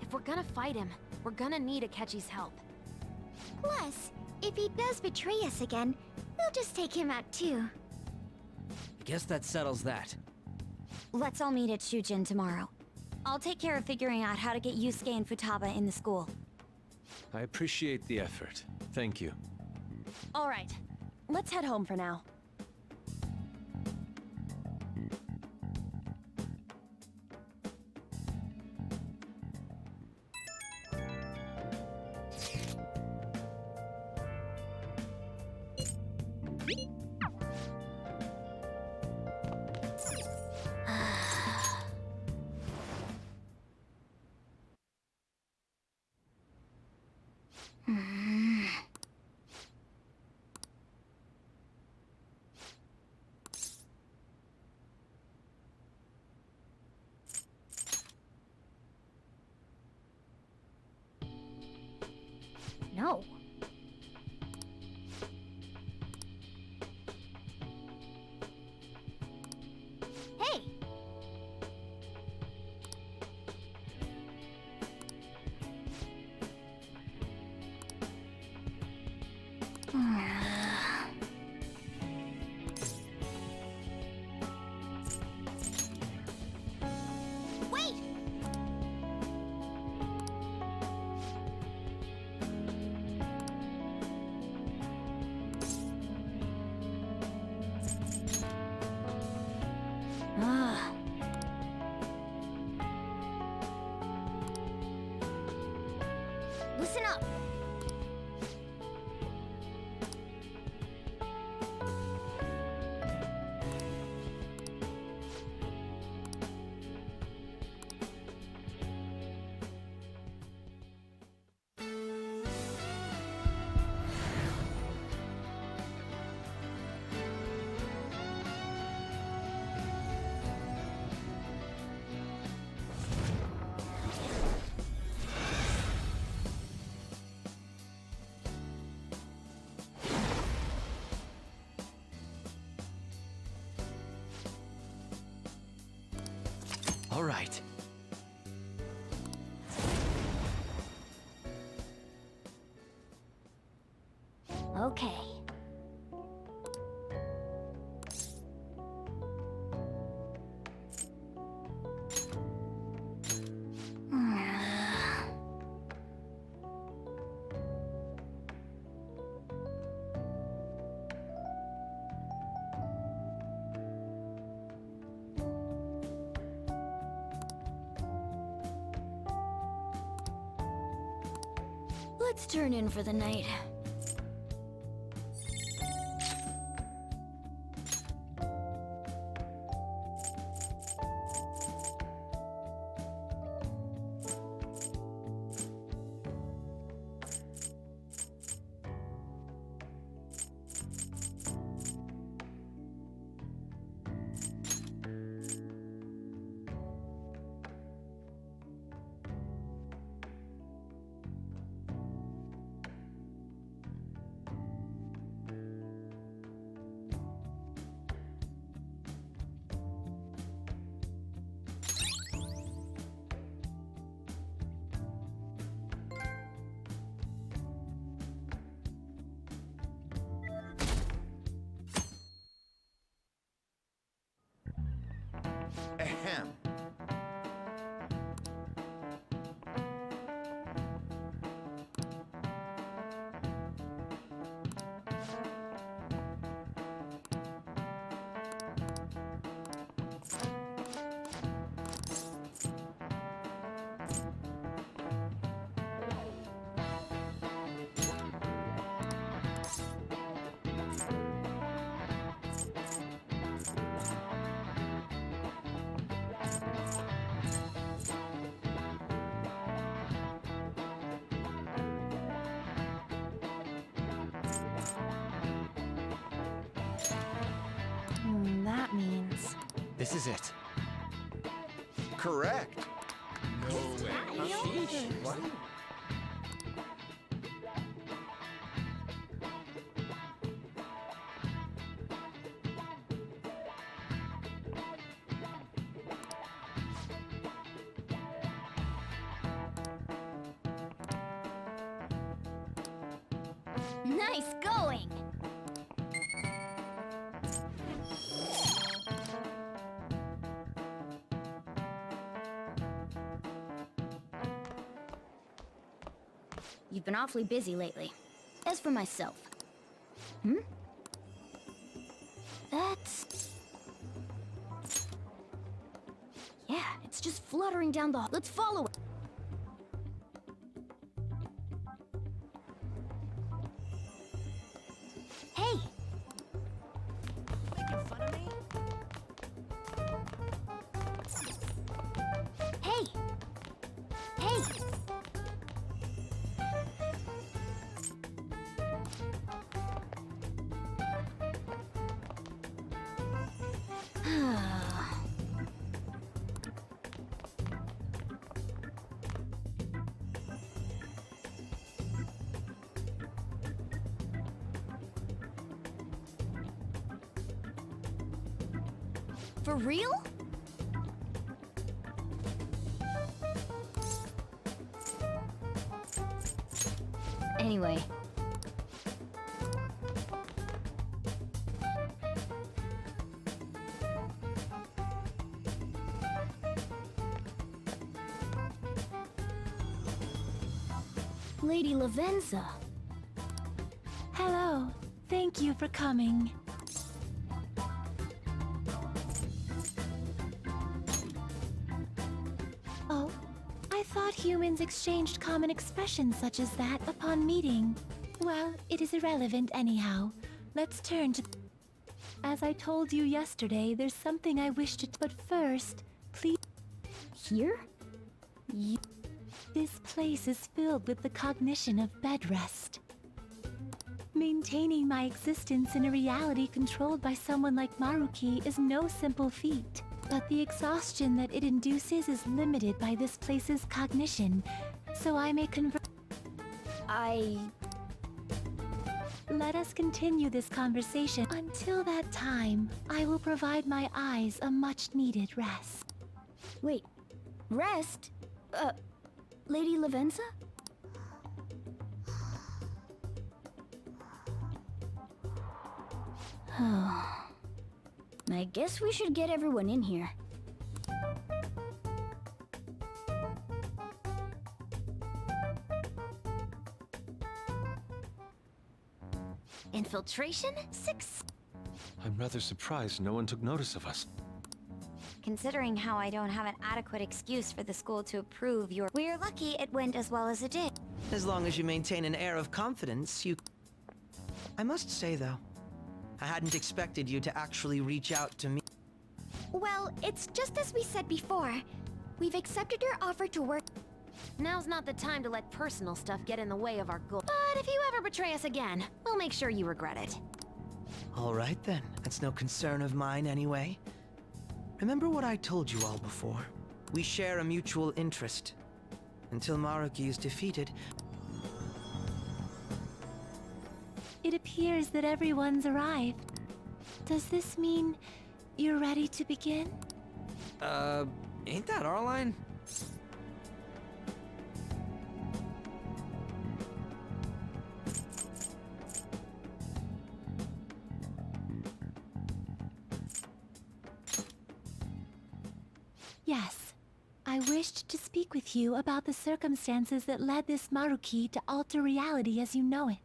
If we're gonna fight him, we're gonna need Akechi's help. Plus, if he does betray us again, we'll just take him out too. I guess that settles that. Let's all meet at Shujin tomorrow. I'll take care of figuring out how to get Yusuke and Futaba in the school. I appreciate the effort. Thank you. All right, let's head home for now. No. Hey! Wait! Ah. Listen up! All right. Okay. Let's turn in for the night. This is it. Correct. No way. What? Nice going! You've been awfully busy lately. As for myself... That's... Yeah, it's just fluttering down the... Let's follow it! Hey! Making fun of me? Hey! Hey! For real? Anyway. Lady Lavenza. Hello. Thank you for coming. Oh, I thought humans exchanged common expressions such as that upon meeting. Well, it is irrelevant anyhow. Let's turn to... As I told you yesterday, there's something I wish to... But first, please... Here? This place is filled with the cognition of bed rest. Maintaining my existence in a reality controlled by someone like Maruki is no simple feat. But the exhaustion that it induces is limited by this place's cognition, so I may convert... Let us continue this conversation. Until that time, I will provide my eyes a much-needed rest. Wait, rest? Lady Lavenza? I guess we should get everyone in here. Infiltration? 6. I'm rather surprised no one took notice of us. Considering how I don't have an adequate excuse for the school to approve your... We're lucky it went as well as it did. As long as you maintain an air of confidence, you... I must say, though, I hadn't expected you to actually reach out to me. Well, it's just as we said before. We've accepted your offer to work... Now's not the time to let personal stuff get in the way of our goal. But if you ever betray us again, we'll make sure you regret it. All right, then. That's no concern of mine, anyway. Remember what I told you all before. We share a mutual interest. Until Maruki is defeated... It appears that everyone's arrived. Does this mean you're ready to begin? Ain't that our line? Yes. I wished to speak with you about the circumstances that led this Maruki to alter reality as you know it.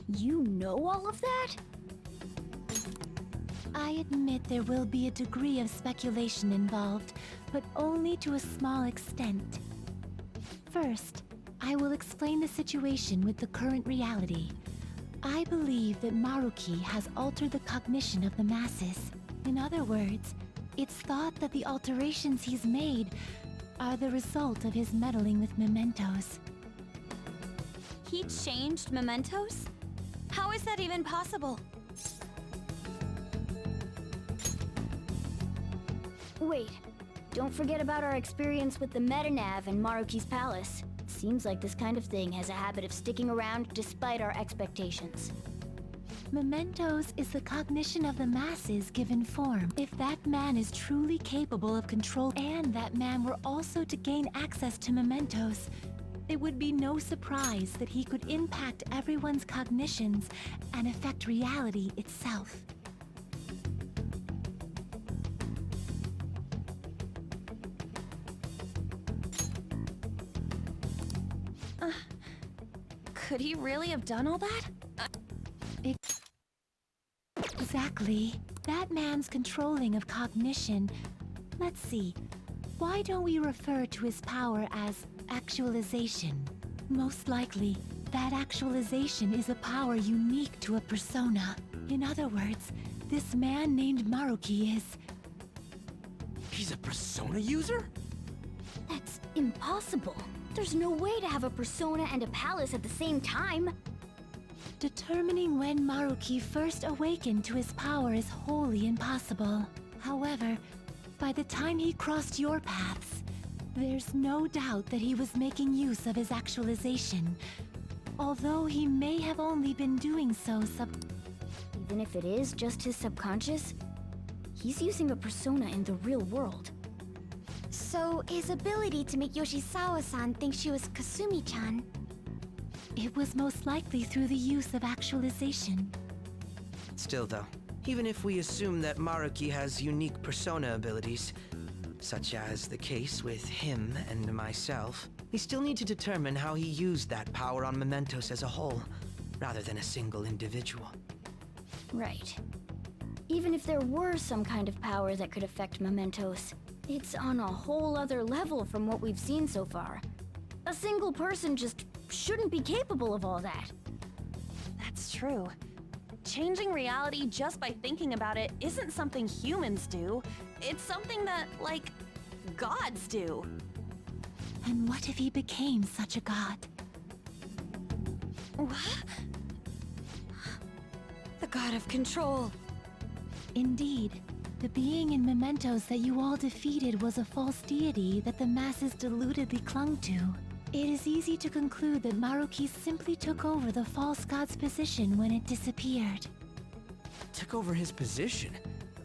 You know all of that? I admit there will be a degree of speculation involved, but only to a small extent. First, I will explain the situation with the current reality. I believe that Maruki has altered the cognition of the masses. In other words, it's thought that the alterations he's made are the result of his meddling with mementos. He changed mementos? How is that even possible? Wait, don't forget about our experience with the Metanav and Maruki's palace. Seems like this kind of thing has a habit of sticking around despite our expectations. Mementos is the cognition of the masses given form. If that man is truly capable of control, and that man were also to gain access to mementos, it would be no surprise that he could impact everyone's cognitions and affect reality itself. Could he really have done all that? Exactly. That man's controlling of cognition. Let's see. Why don't we refer to his power as actualization? Most likely, that actualization is a power unique to a persona. In other words, this man named Maruki is... He's a persona user? That's impossible. There's no way to have a persona and a palace at the same time. Determining when Maruki first awakened to his power is wholly impossible. However, by the time he crossed your paths, there's no doubt that he was making use of his actualization. Although he may have only been doing so Even if it is just his subconscious, he's using a persona in the real world. So, his ability to make Yoshizawa-san think she was Kasumi-chan... It was most likely through the use of actualization. Still though, even if we assume that Maruki has unique persona abilities, such as the case with him and myself, we still need to determine how he used that power on mementos as a whole, rather than a single individual. Right. Even if there were some kind of power that could affect mementos, it's on a whole other level from what we've seen so far. A single person just shouldn't be capable of all that. That's true. Changing reality just by thinking about it isn't something humans do. It's something that, like, gods do. And what if he became such a god? What? The god of control. Indeed. The being in mementos that you all defeated was a false deity that the masses deludedly clung to. It is easy to conclude that Maruki simply took over the false god's position when it disappeared. Took over his position?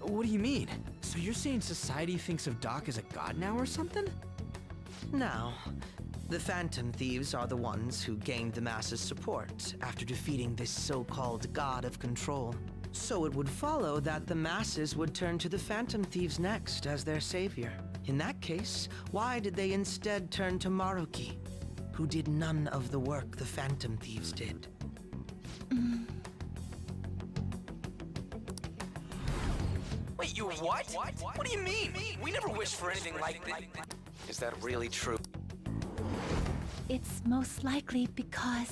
What do you mean? So you're saying society thinks of Doc as a god now or something? Now, the Phantom Thieves are the ones who gained the masses' support after defeating this so-called god of control. So it would follow that the masses would turn to the Phantom Thieves next as their savior. In that case, why did they instead turn to Maruki, who did none of the work the Phantom Thieves did? Wait, you what? What do you mean? We never wished for anything like that. Is that really true? It's most likely because...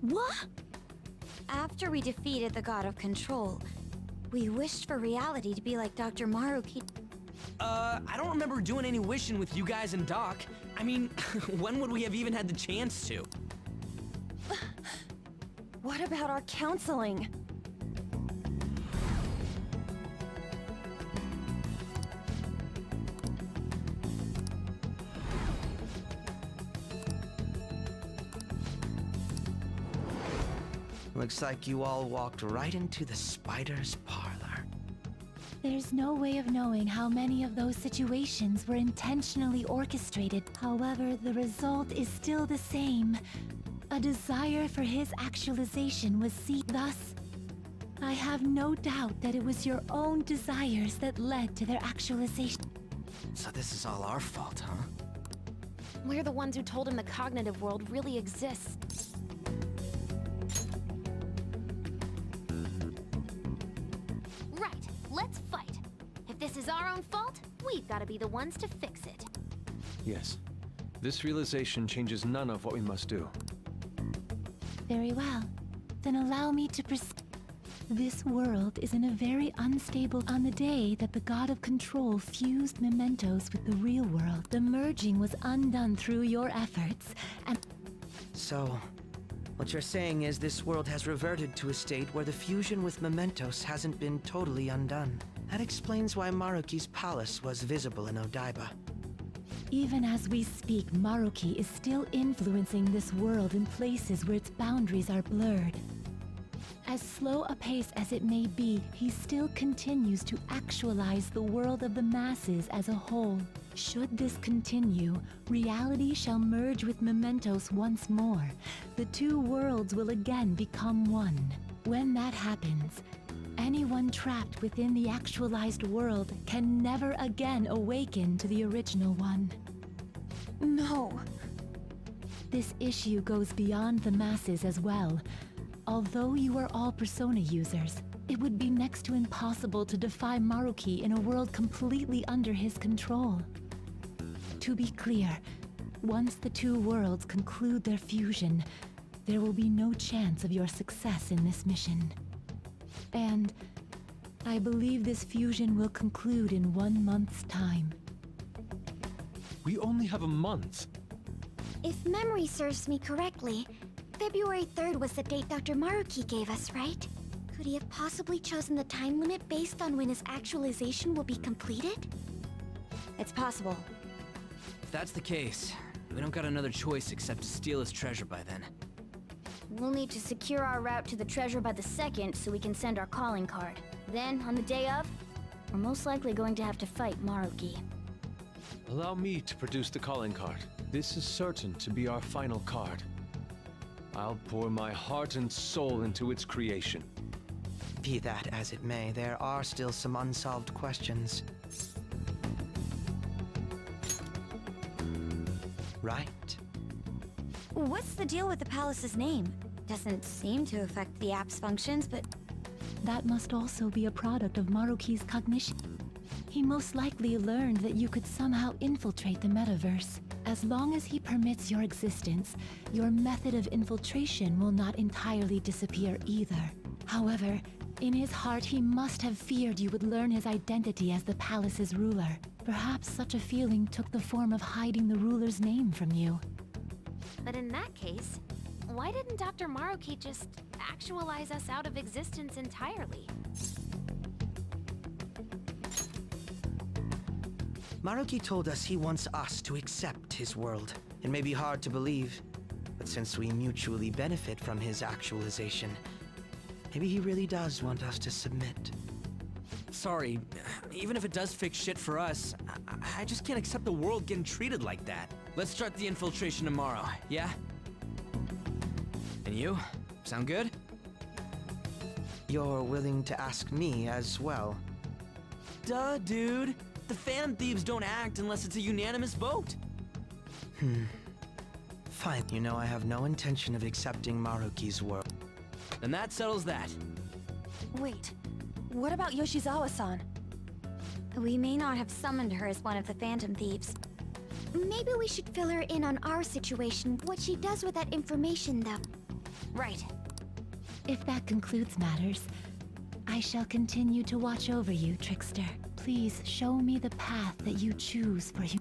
What? After we defeated the god of control, we wished for reality to be like Dr. Maruki. I don't remember doing any wishing with you guys and Doc. I mean, when would we have even had the chance to? What about our counseling? Looks like you all walked right into the spider's parlor. There's no way of knowing how many of those situations were intentionally orchestrated. However, the result is still the same. A desire for his actualization was seen. Thus, I have no doubt that it was your own desires that led to their actualization. So this is all our fault, huh? We're the ones who told him the cognitive world really exists. Right, let's fight. If this is our own fault, we've got to be the ones to fix it. Yes. This realization changes none of what we must do. Very well. Then allow me to This world is in a very unstable. On the day that the god of control fused mementos with the real world, the merging was undone through your efforts, and... So, what you're saying is this world has reverted to a state where the fusion with mementos hasn't been totally undone. That explains why Maruki's palace was visible in Odaiba. Even as we speak, Maruki is still influencing this world in places where its boundaries are blurred. As slow a pace as it may be, he still continues to actualize the world of the masses as a whole. Should this continue, reality shall merge with mementos once more. The two worlds will again become one. When that happens, anyone trapped within the actualized world can never again awaken to the original one. No. This issue goes beyond the masses as well. Although you are all Persona users, it would be next to impossible to defy Maruki in a world completely under his control. To be clear, once the two worlds conclude their fusion, there will be no chance of your success in this mission. And I believe this fusion will conclude in 1 month's time. We only have a month. If memory serves me correctly, February 3rd was the date Dr. Maruki gave us, right? Could he have possibly chosen the time limit based on when his actualization will be completed? It's possible. If that's the case, we don't got another choice except to steal his treasure by then. We'll need to secure our route to the treasure by the 2nd so we can send our calling card. Then, on the day of, we're most likely going to have to fight Maruki. Allow me to produce the calling card. This is certain to be our final card. I'll pour my heart and soul into its creation. Be that as it may, there are still some unsolved questions. Right? What's the deal with the palace's name? Doesn't seem to affect the app's functions, but... That must also be a product of Maruki's cognition. He most likely learned that you could somehow infiltrate the metaverse. As long as he permits your existence, your method of infiltration will not entirely disappear either. However, in his heart he must have feared you would learn his identity as the palace's ruler. Perhaps such a feeling took the form of hiding the ruler's name from you. But in that case, why didn't Dr. Maruki just actualize us out of existence entirely? Maruki told us he wants us to accept his world. It may be hard to believe, but since we mutually benefit from his actualization, maybe he really does want us to submit. Sorry, even if it does fix shit for us, I just can't accept the world getting treated like that. Let's start the infiltration tomorrow, yeah? And you? Sound good? You're willing to ask me as well? Duh, dude. The Phantom Thieves don't act unless it's a unanimous vote. Fine. You know I have no intention of accepting Maruki's world. Then that settles that. Wait, what about Yoshizawa-san? We may not have summoned her as one of the Phantom Thieves. Maybe we should fill her in on our situation, what she does with that information, though. Right. If that concludes matters, I shall continue to watch over you, Trickster. Please show me the path that you choose for you.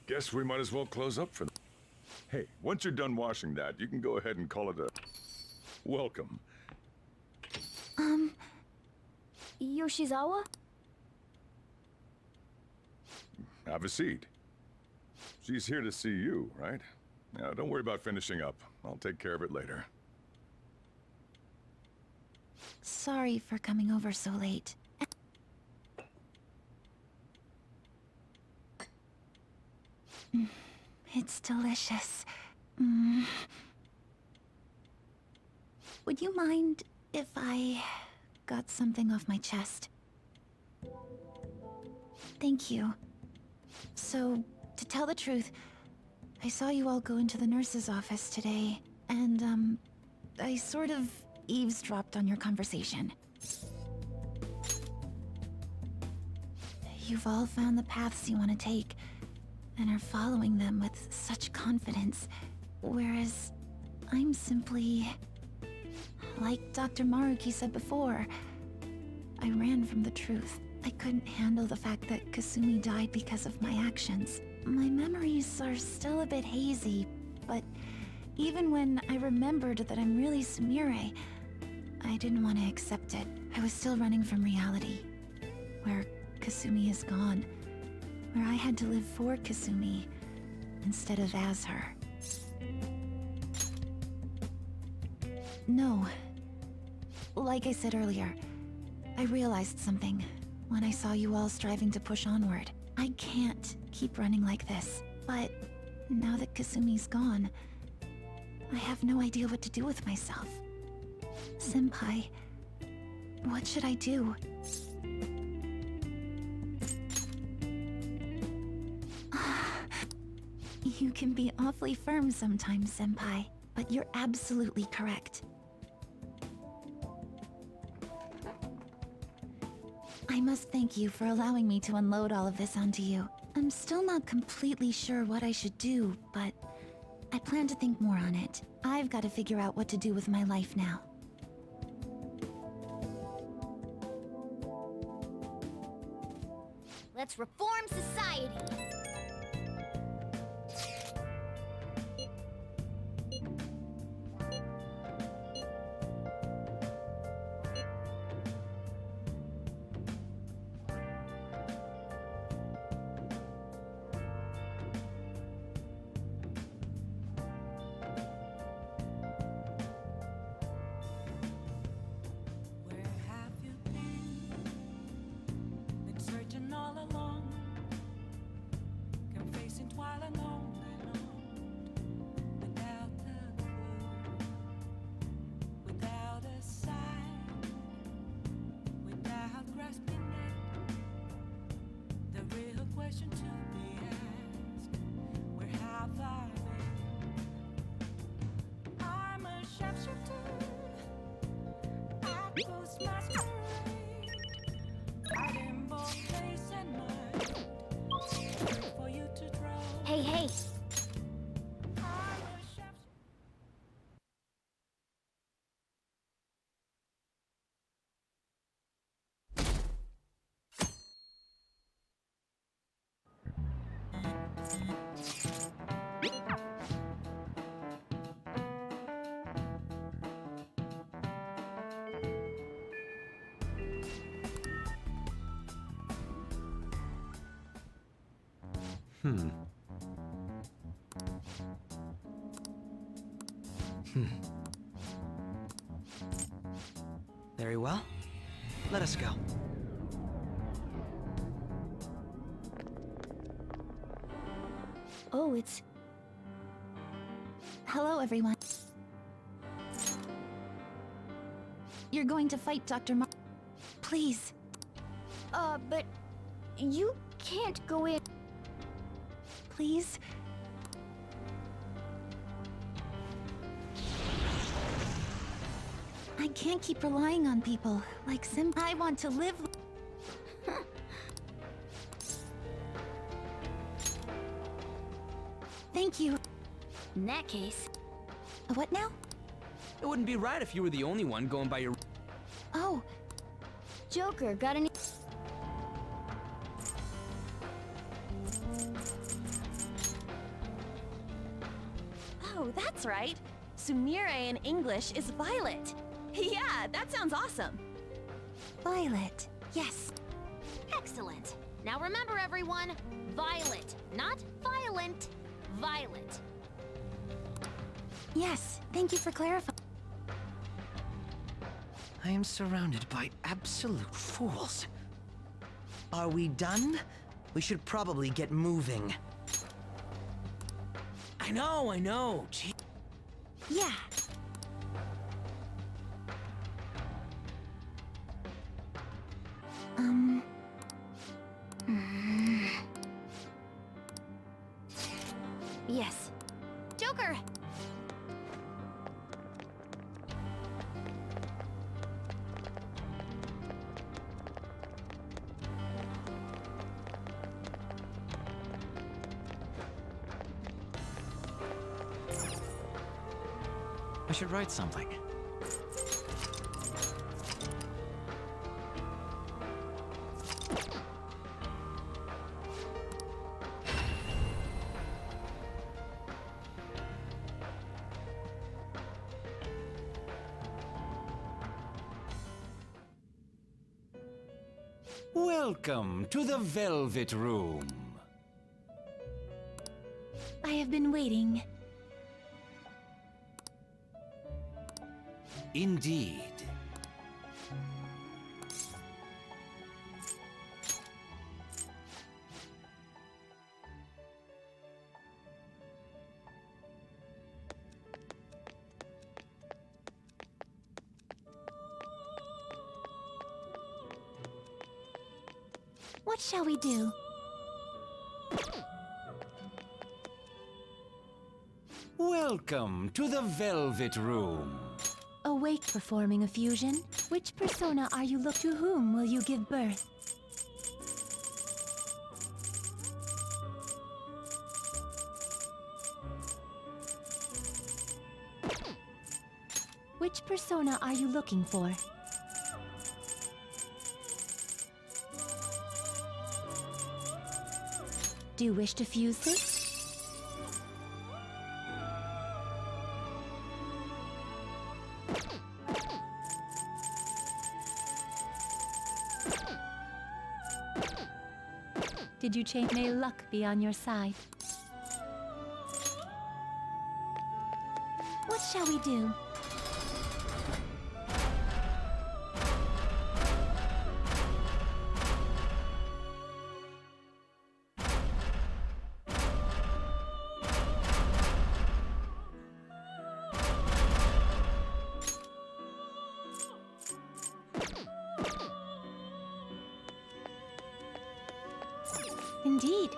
Guess we might as well close up for... Hey, once you're done washing that, you can go ahead and call it a... welcome. Yoshizawa? Have a seat. She's here to see you, right? Now, don't worry about finishing up. I'll take care of it later. Sorry for coming over so late. It's delicious. Would you mind if I got something off my chest? Thank you. So, to tell the truth, I saw you all go into the nurse's office today, and, I sort of eavesdropped on your conversation. You've all found the paths you want to take, and are following them with such confidence, whereas I'm simply... Like Dr. Maruki said before, I ran from the truth. I couldn't handle the fact that Kasumi died because of my actions. My memories are still a bit hazy, but even when I remembered that I'm really Sumire, I didn't want to accept it. I was still running from reality, where Kasumi is gone, where I had to live for Kasumi instead of as her. No. Like I said earlier, I realized something when I saw you all striving to push onward. I can't keep running like this, but now that Kasumi's gone, I have no idea what to do with myself. Senpai, what should I do? You can be awfully firm sometimes, Senpai, but you're absolutely correct. I must thank you for allowing me to unload all of this onto you. I'm still not completely sure what I should do, but I plan to think more on it. I've got to figure out what to do with my life now. Let's reform society. Hey, hey! Very well. Let us go. Oh, it's... Hello, everyone. You're going to fight Dr. Please. But you can't go in. Please? I can't keep relying on people like Sim. I want to live. Thank you. In that case... What now? It wouldn't be right if you were the only one going by your... Oh. Joker, got any... Oh, that's right. Sumire in English is Violet. Yeah, that sounds awesome. Violet. Yes. Excellent. Now remember, everyone, Violet, not violent. Violet. Yes, thank you for clarifying. I am surrounded by absolute fools. Are we done? We should probably get moving. I know. Gee. Yeah. Yes. Joker! I should write something. Welcome to the Velvet Room. I have been waiting. Indeed. What shall we do? Welcome to the Velvet Room. Awake performing a fusion. Which persona are you to whom will you give birth? Which persona are you looking for? Do you wish to fuse this? Did you change? May luck be on your side. What shall we do? Indeed.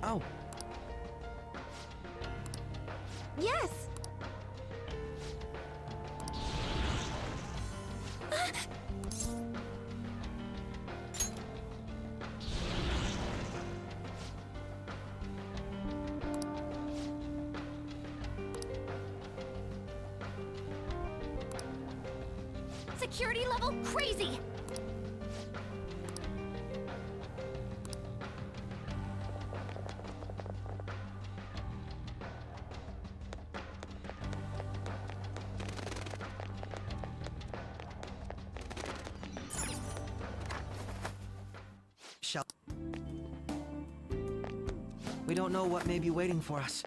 Oh. Yes! Security level crazy! We don't know what may be waiting for us.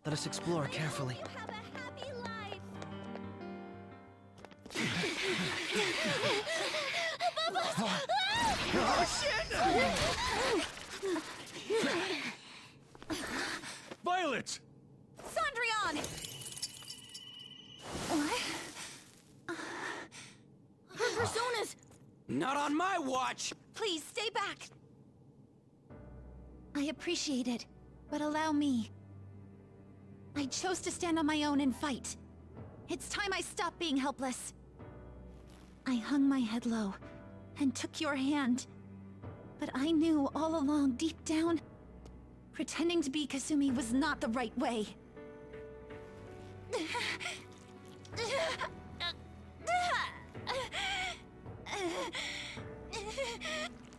Let us explore carefully. Violet! Sondrian! What? Her personas! Not on my watch! Please, stay back! I appreciate it, but allow me. I chose to stand on my own and fight. It's time I stop being helpless. I hung my head low and took your hand. But I knew all along, deep down, pretending to be Kasumi was not the right way.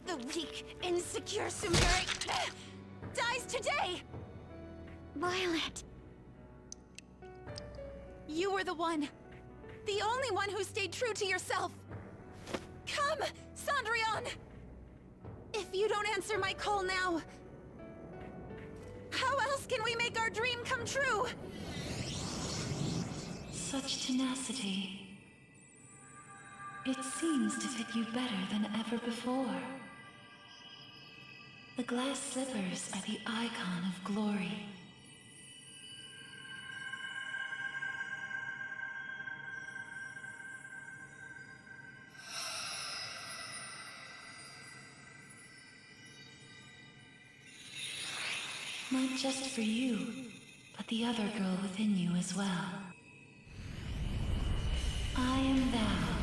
The weak, insecure Sumire dies today! Violet. You were the one. The only one who stayed true to yourself. Come, Cendrillon! If you don't answer my call now, how else can we make our dream come true? Such tenacity. It seems to fit you better than ever before. The glass slippers are the icon of glory. Not just for you, but the other girl within you as well. I am thou,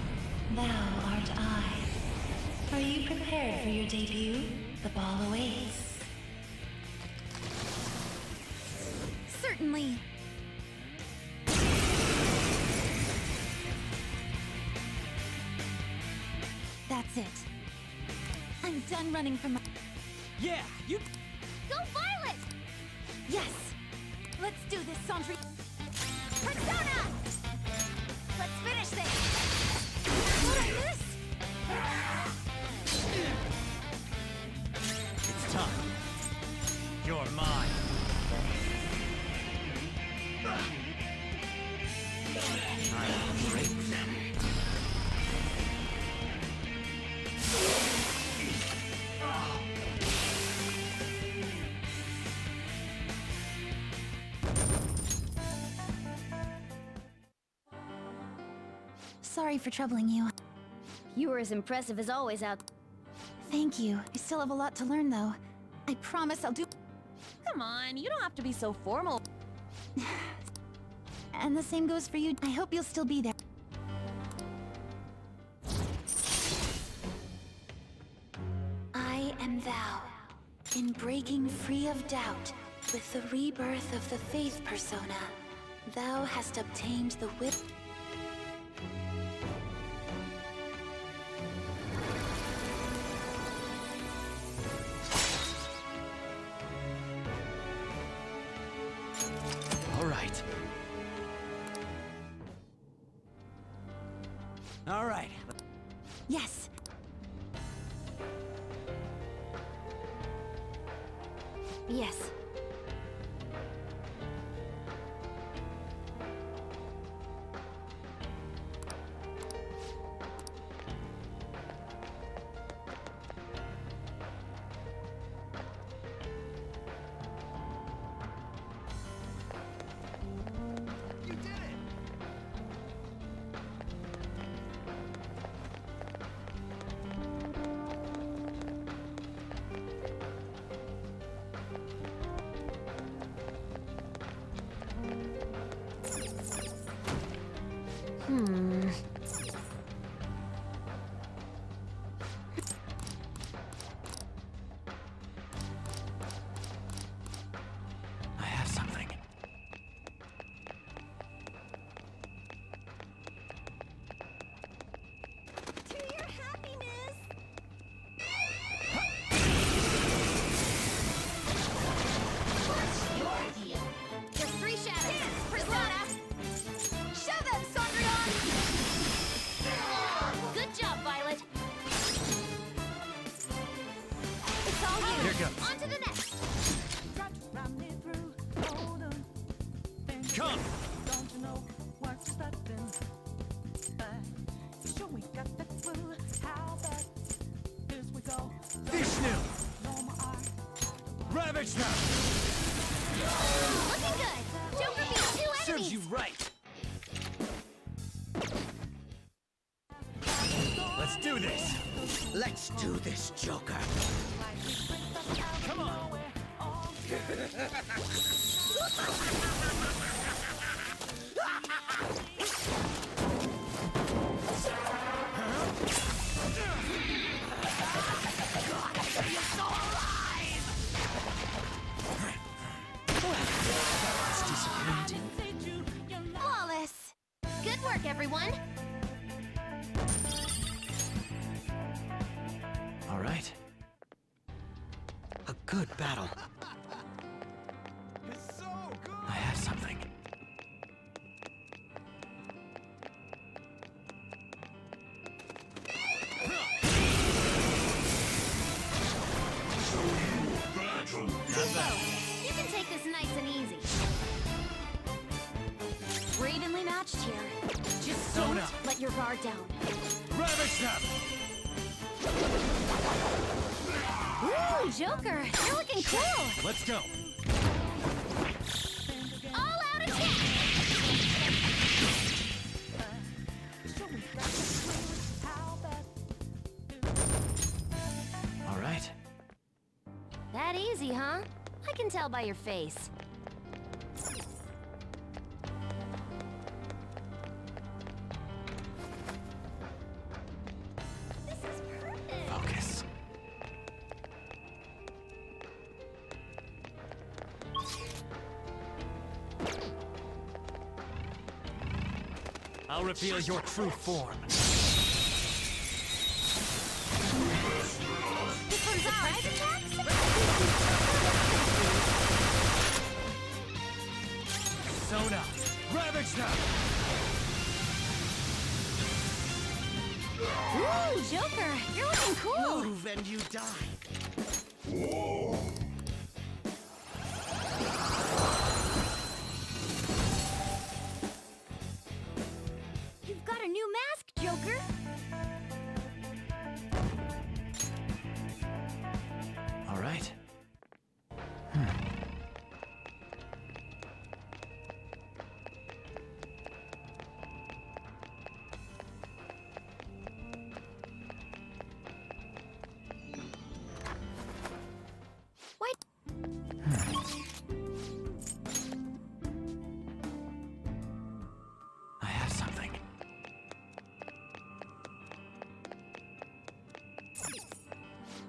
thou art I. Are you prepared for your debut? The ball awaits. Certainly. That's it. I'm done running from my... Yeah, you... Go Violet! Yes! Let's do this, Cendrillon! Persona! Let's finish this! What I miss? It's time. You're mine. I'll break them. Sorry for troubling you. You were as impressive as always out. Thank you. I still have a lot to learn, though. I promise I'll do... Come on, you don't have to be so formal. And the same goes for you. I hope you'll still be there. I am thou. In breaking free of doubt, with the rebirth of the faith persona, thou hast obtained the whip. All right. All right. Yes. Yes. I have something. To your happiness! Just 3 shadows. Persona! Show them, Cendrillon! Good job, Violet. It's all you. Here goes. On to the next. Come! Vishnu! Ravage them! Looking good. Joker beat 2 enemies. Serves you right! Let's do this! Let's do this, Joker. Come on! work, everyone! All right. A good battle. I have something. You can take this nice and easy. We're evenly matched here. Just don't let your guard down. Ravage them! Ooh, Joker, you're looking cool! Let's go! All out attack! All right. That easy, huh? I can tell by your face. Focus. I'll reveal your true form. This one's surprise attacks? Sona! Ravage them! Ooh, Joker, you're looking cool! Move and you die. You've got a new mask, Joker! All right. What? I have something.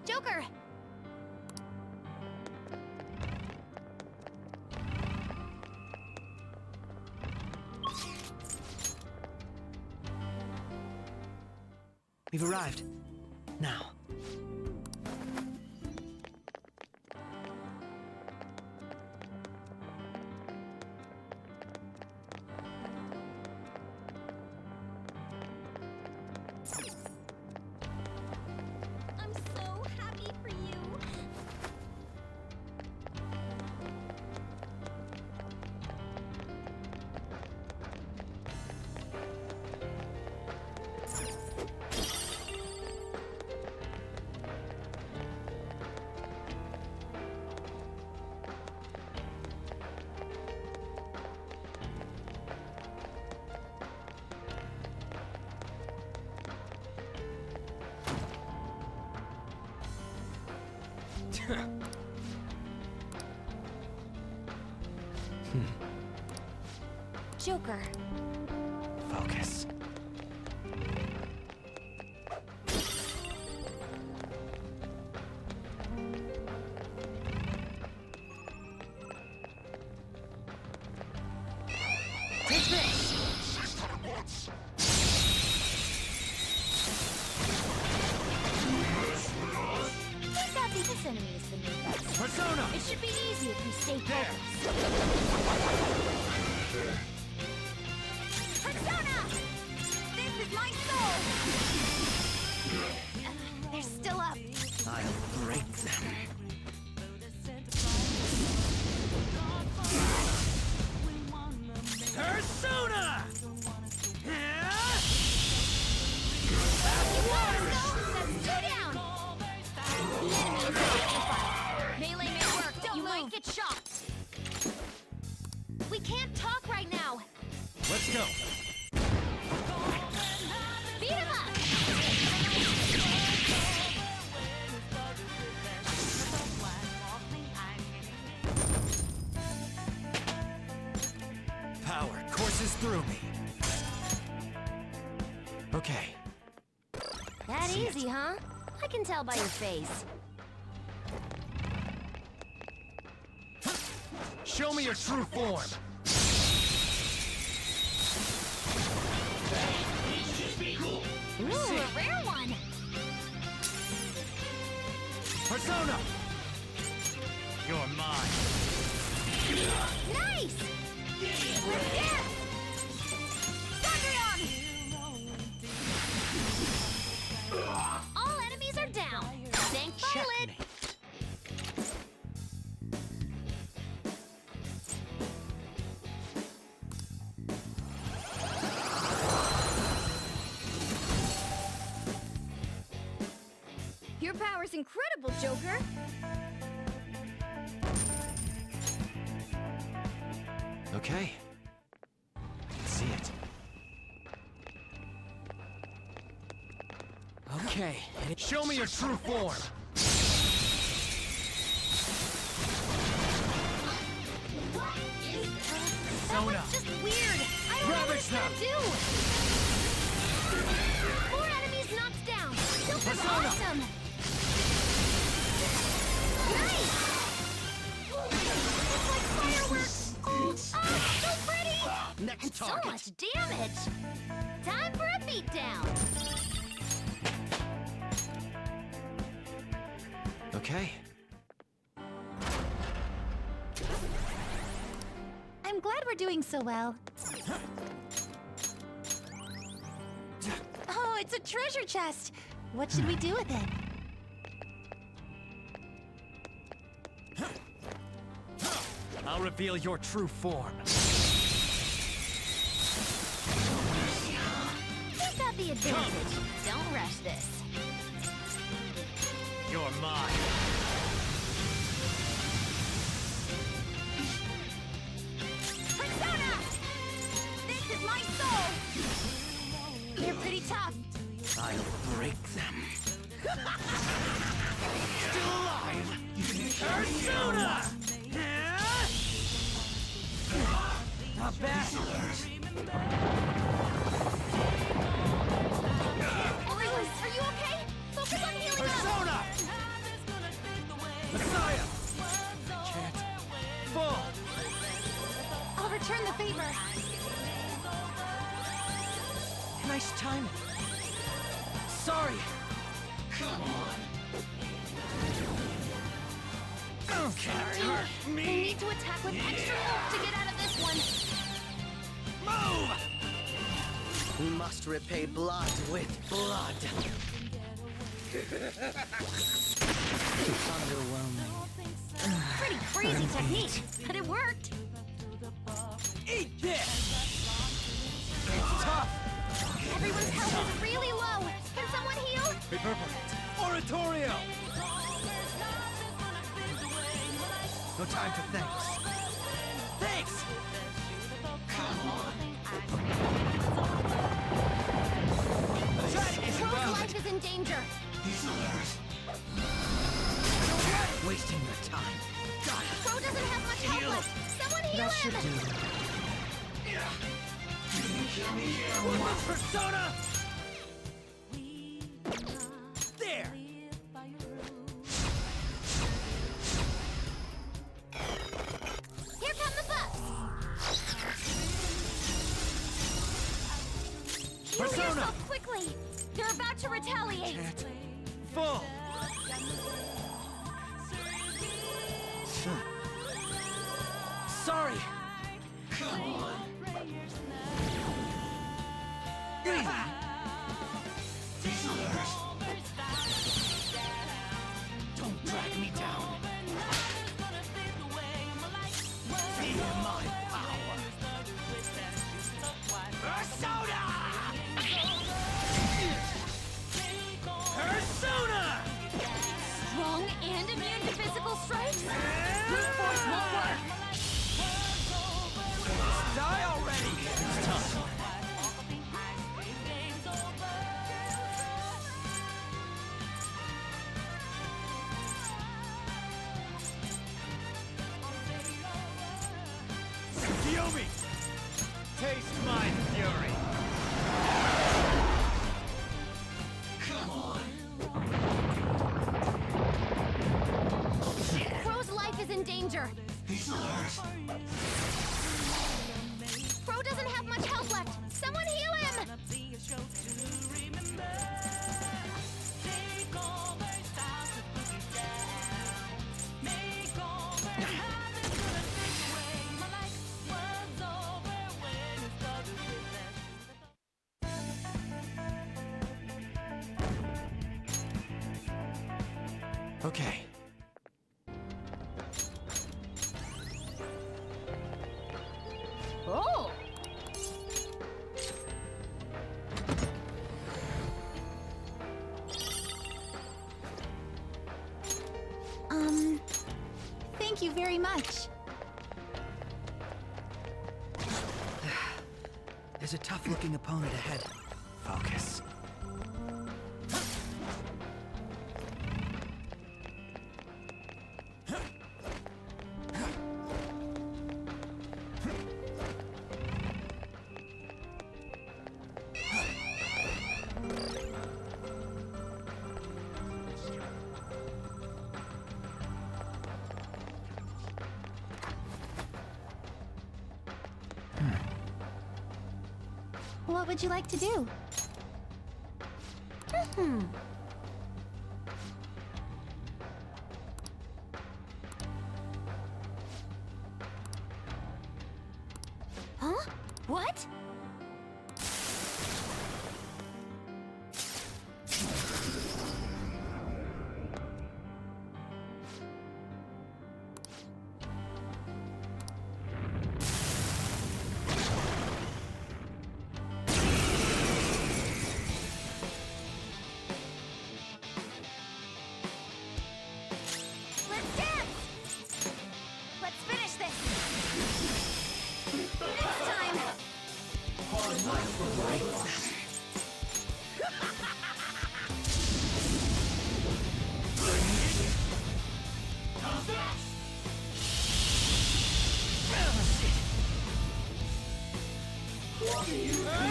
Joker! We've arrived. Now. I'm so happy for you. Joker. Focus. Take this! Who's happy this enemy is the new best? Persona! It should be easy if you stay focused. Persona! This is my soul! They're still up. I'll break them. Persona! That's two down! The enemy is electrified. Melee may work, don't you might get shot. We can't talk right now. Let's go! Beat him up! Power courses through me. Okay. That easy, huh? I can tell by your face. Show me your true form. Persona! You're mine. Nice! Yeah! All enemies are down. Thank Violet. Your power's incredible, Joker. Okay. Let's see it. Okay. Show me your true form! That was just weird. I don't know what it's gonna do. 4 enemies knocked down. Joker's awesome. Nice. It's like fireworks. Oh, so pretty. Next and target. so much damage. Time for a beatdown. Okay. I'm glad we're doing so well. Oh, it's a treasure chest. What should we do with it? I'll reveal your true form. We've got the advantage. Don't rush this. You're mine. Persona! This is my soul! They're pretty tough. I'll break them. Still alive! Persona! Not bad. Lewis, are you okay? Focus on healing Persona! Messiah! Can't. Full! I'll return the favor. Nice timing. Sorry. Come on. Can't hurt me. We need to attack with extra oomph to get out of this one. Move! We must repay blood with blood. Underwhelming. Pretty crazy technique, but it worked. Eat this! It's tough! Everyone's health is really low. Can someone heal? Reverberate! Oratorio! No time for thanks. Thanks! Come on! Crow's life is in danger. Wasting your time. Got it. Crow doesn't have much health left. Someone heal That should him! do. Persona! There! Here come the buffs! Heal Persona! yourself quickly! They're about to retaliate! Full! Sorry. Come on! Don't drag me down! Feel my power! Persona! Persona! Strong and immune to physical strikes? Brute force won't work! Die already! It's tough. Yomi! Taste my fury! Come on! Crow's life is in danger! He's hers! Crow doesn't have much health left! Someone heal him! Okay. Oh! Thank you very much. There's a tough-looking opponent ahead. Focus. What would you like to do? Huh? What? Let's dance! Let's finish this! Next time!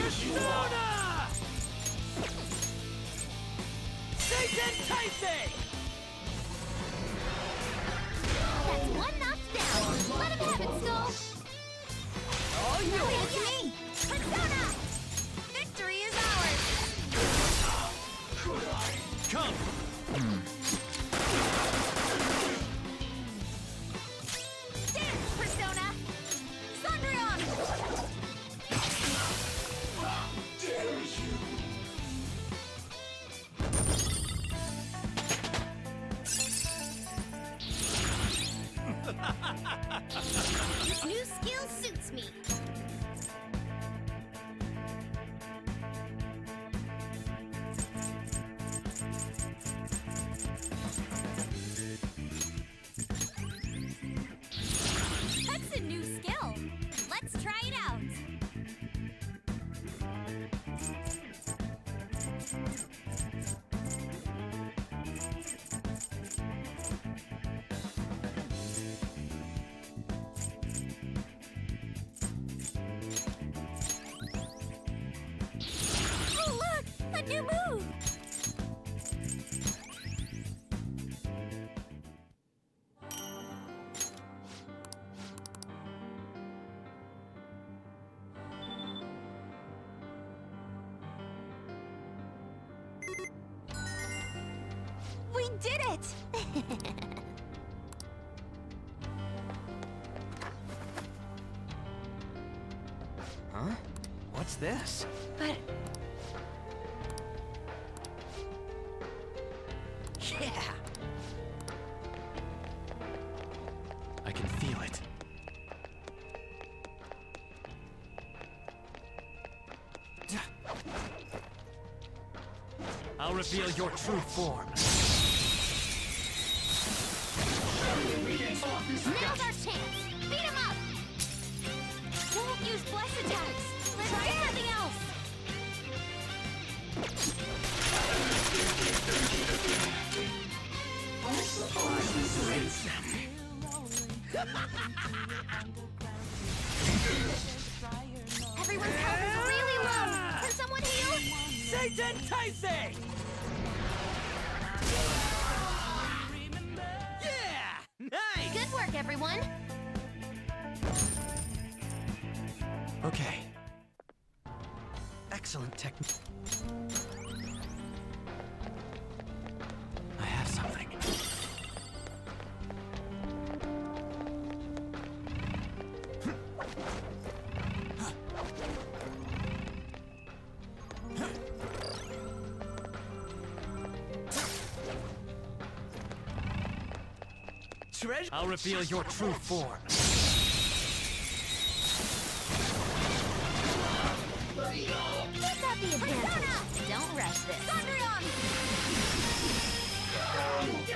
Persona! Satan Tyson! That's one knocked down! Let him have it, Skull! Oh, Now it's me! Persona! Victory is ours! Come! Dance, Persona! Sondrion! This new skill suits me. That's a new skill. Let's try it out. Oh, look! A new move! We did it! Huh? What's this? But Yeah! I can feel it. I'll reveal your true form. Now's our chance! Beat him up! Won't use bless attacks! Let's try something else! Everyone's health is really low! Can someone heal? Satan Tyson! Yeah! Nice! Good work, everyone! Okay. Excellent technique. I have something. Treasure? I'll reveal your true form. Let that be advantage. Don't rush this.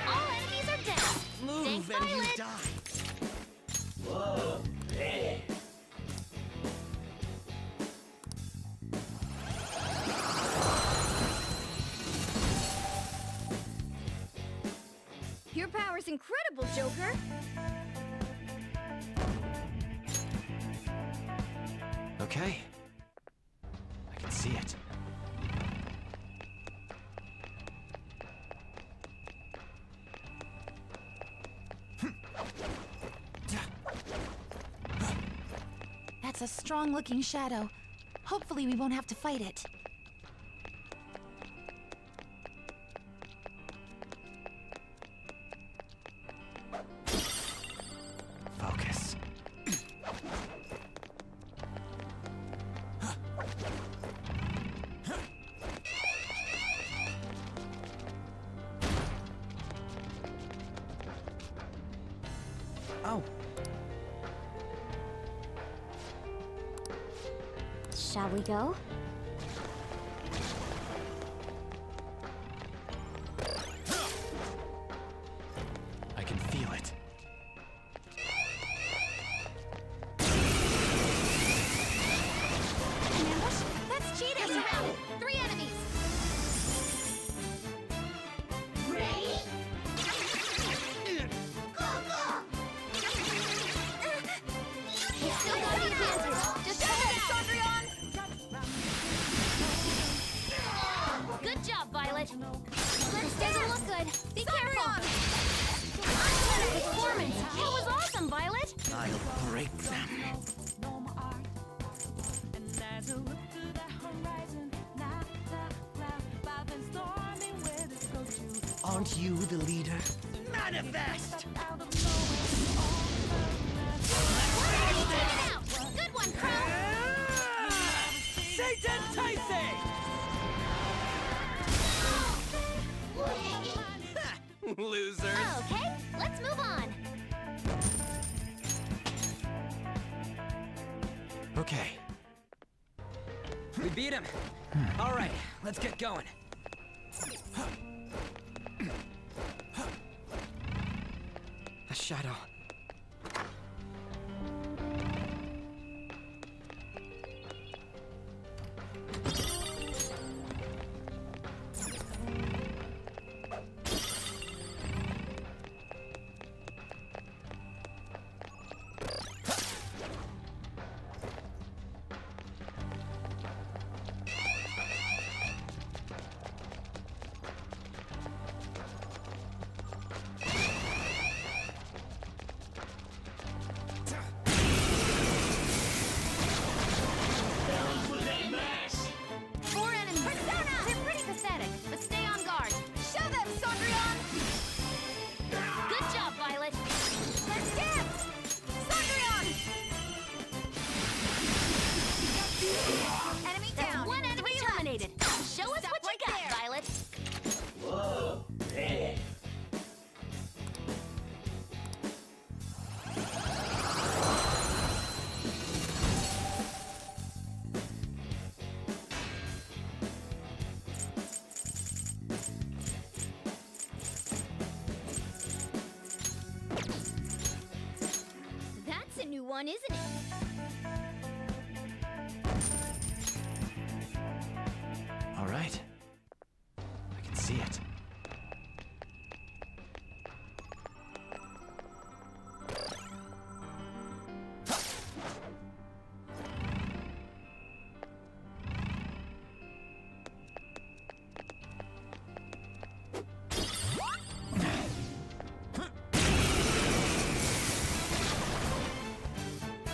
All enemies are down. Move Thanks, and you Violet. die. Whoa. Hey. Your power's incredible, Joker. Okay. I can see it. That's a strong-looking shadow. Hopefully we won't have to fight it. Focus. Oh, Shall we go? I can feel it. An ambush? That's cheating. You're surrounded. 3 enemies. Ready? He's still got the advantage. Just hold it out. Good job, Violet. This doesn't look good. Be careful. Unbelievable performance. That was awesome, Violet. I'll break them. Aren't you the leader? Manifest! Good one, Crow. Satan Tyson! Losers. Okay, let's move on. Okay. We beat him. All right, let's get going. A shadow. one, isn't it? All right. I can see it.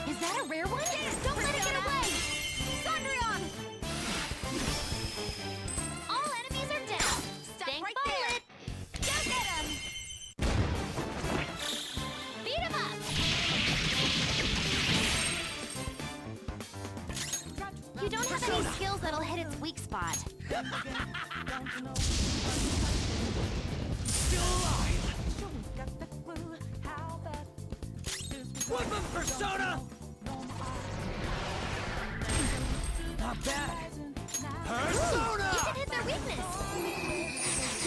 Is that a rare one? Don't let it get away! Sondrion! All enemies are down. Stop Thank right Violet. There. Go get him! Beat him up! You don't have any skills that'll hit its weak spot. Still alive! Whip him, Persona! Not bad. Persona! You can hit their weakness!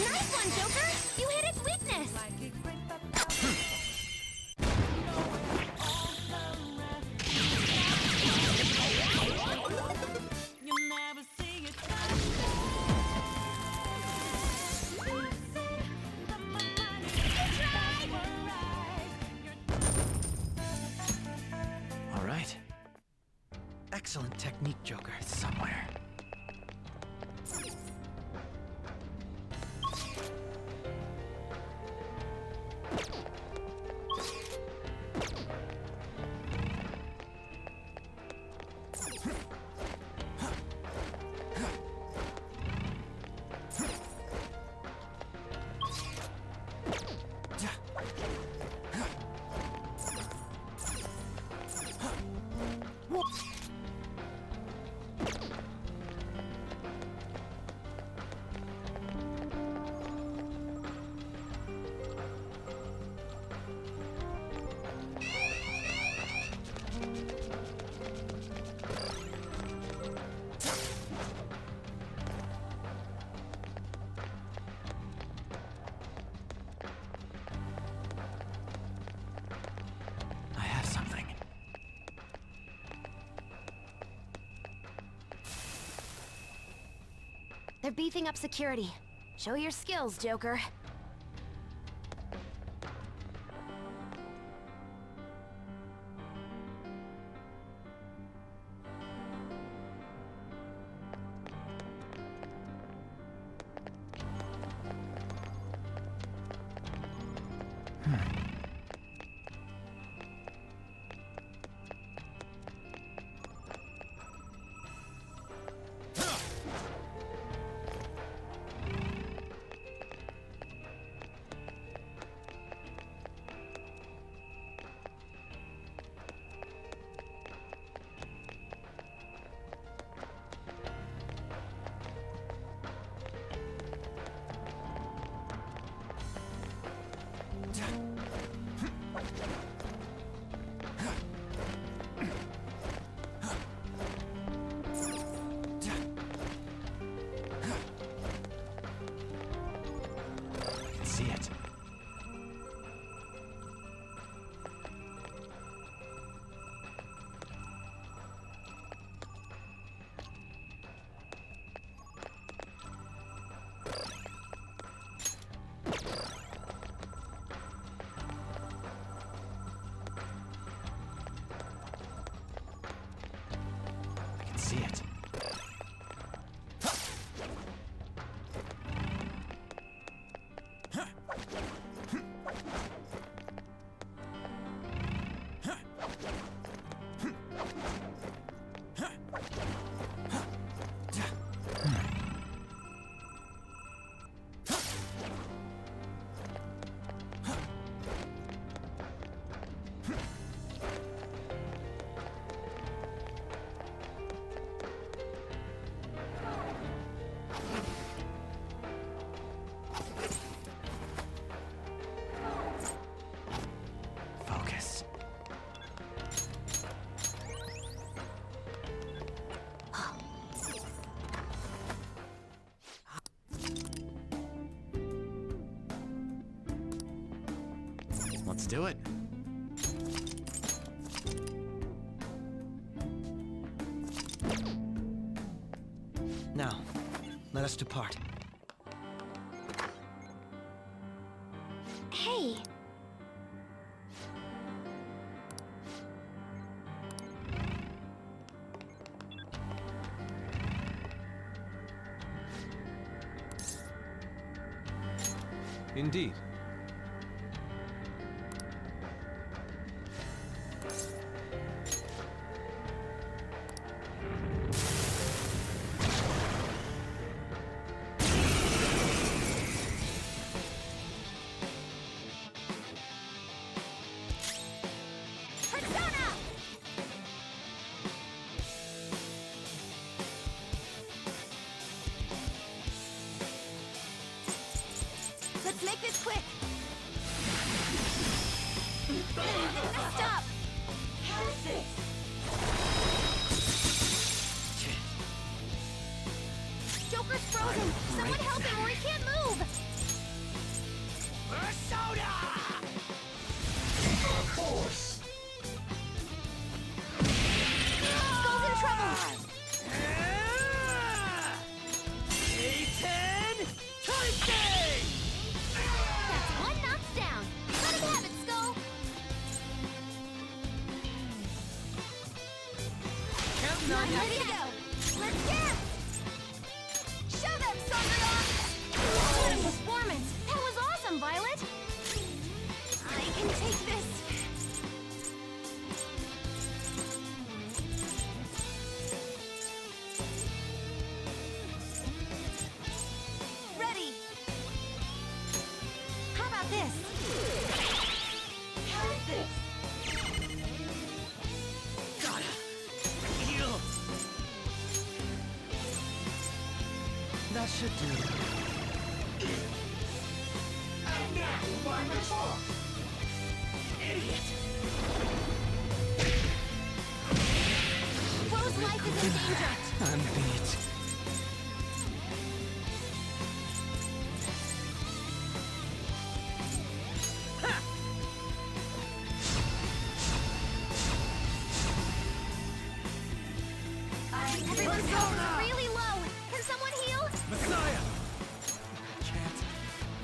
Nice one, Joker! You hit its weakness! All right. Excellent technique, Joker. Somewhere. I have something. They're beefing up security. Show your skills, Joker. See it. I can see it. Focus. Let's do it. Now, let us depart. Hey, Indeed. Let's make this quick! Stop! Joker's frozen! Someone help him or he can't move! Persona! Of course! Skull's in trouble! A10! Time thing! That's one knocked down! Let him have it, Skull! Counting Not ready to go! Let's dance! Show them, Sondrion! What a performance! That was awesome, Violet! I can take this! Ready! How about this? How's this? Gotta heal. That should do. And now my retort. Idiot. Rose life is in danger! I'm beat. Everyone's health is really low! Can someone heal? Messiah. Can't.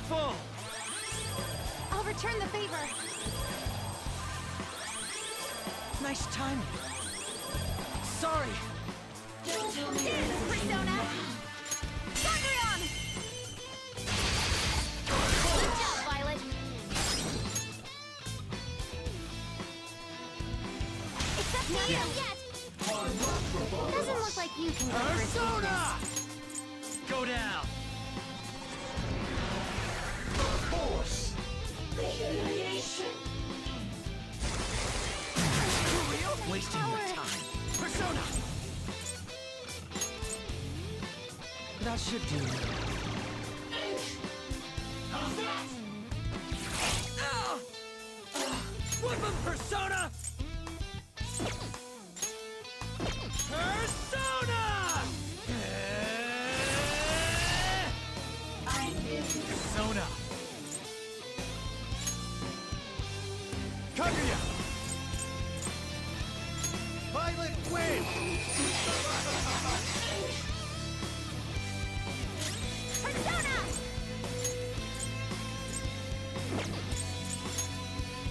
Full. I'll return the favor. Nice timing. Sorry. Dance, Persona! Sondrion! Good job, Violet! Except not yet! Doesn't look like you can cover his Persona! weakness. Go down. Of course! The humiliation. Wasting your time. Persona. That should do. How's that? Whip him, Persona! Persona! Persona! Kaguya! Violet win! Persona!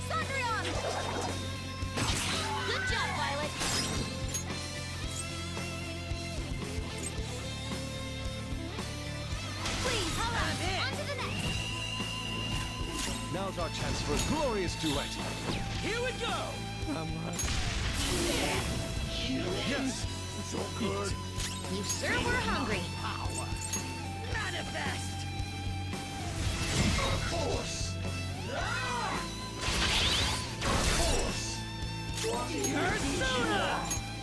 Sondrion! Good job, Violet! Please, hold on! On to the next! Now's our chance for a glorious duet. Here we go! Yes, it's all good. You sure were hungry. Power! Manifest! Of course. Of course. Persona!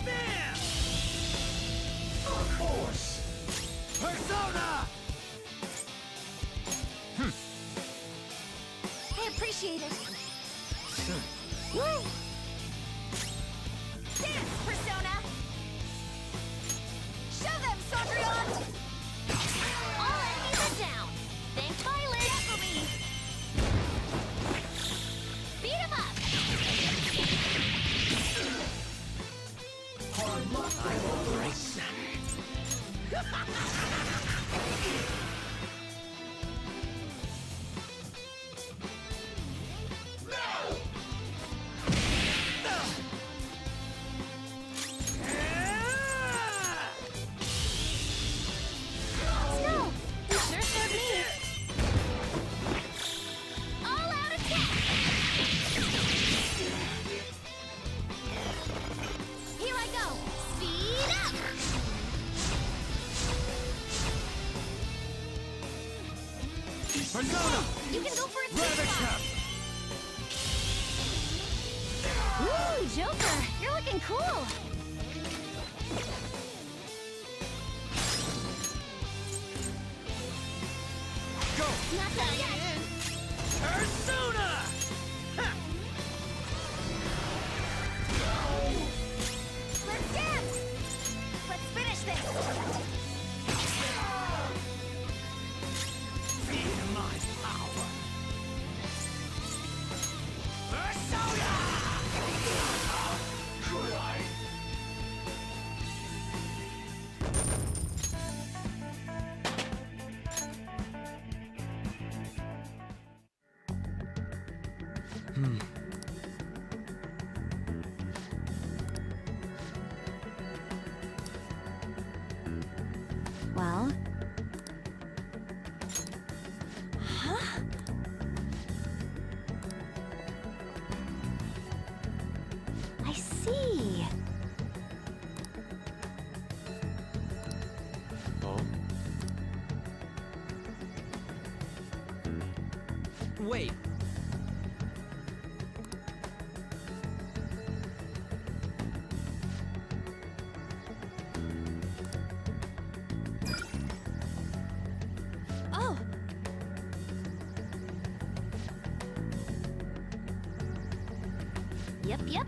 Bam! Of course. Persona! I appreciate it. Woo! Dance, Persona! Show them, Sondrion! All enemies are down! Thanks, Violet! Get for me! Beat him up! Hard luck, I will break them. Snow! You sure showed me! All out attack! Here I go! Speed up! Persona! You can go for a Rabbit take trap! Woo, Joker! You're looking cool! Go! Not done yet! Persona! Ha! Let's dance! Let's finish this! Well, Huh? I see. Oh? Wait. Oh! Yep.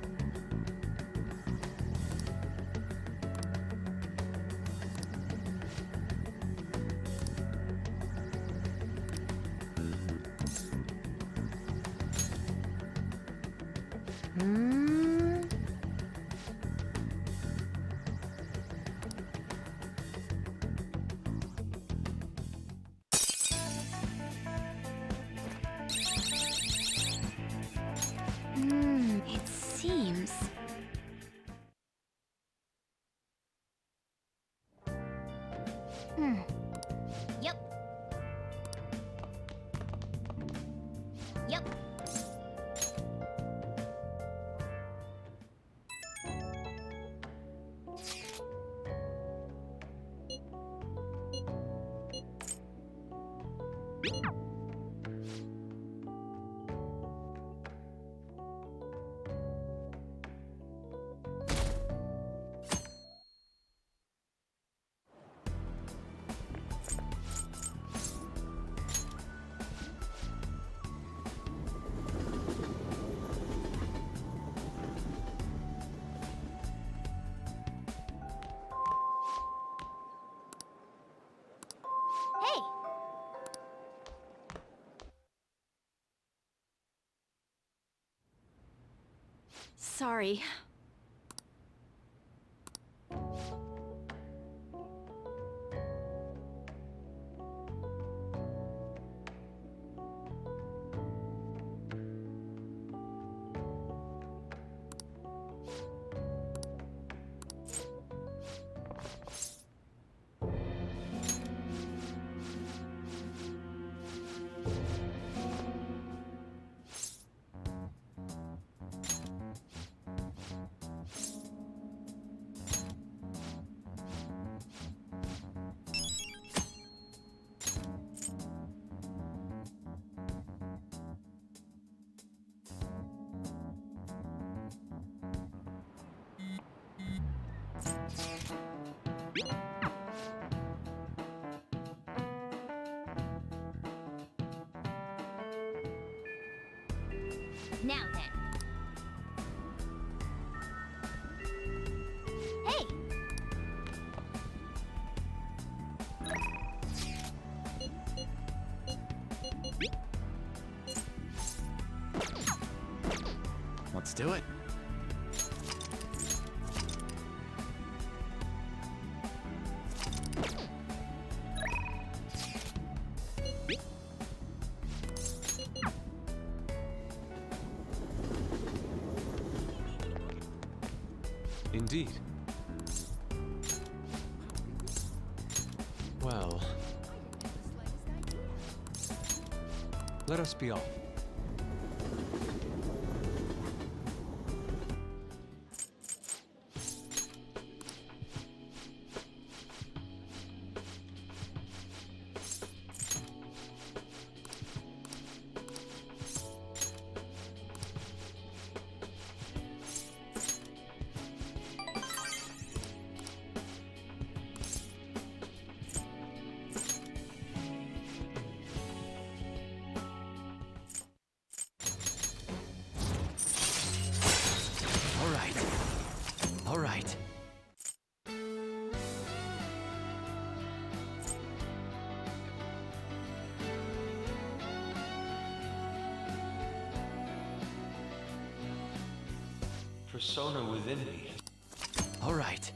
Hmm. It seems. Yep. Yep. Hey! Sorry. Now then. Hey! Let's do it. Indeed. Well, let us be off. All right. Persona within me. All right.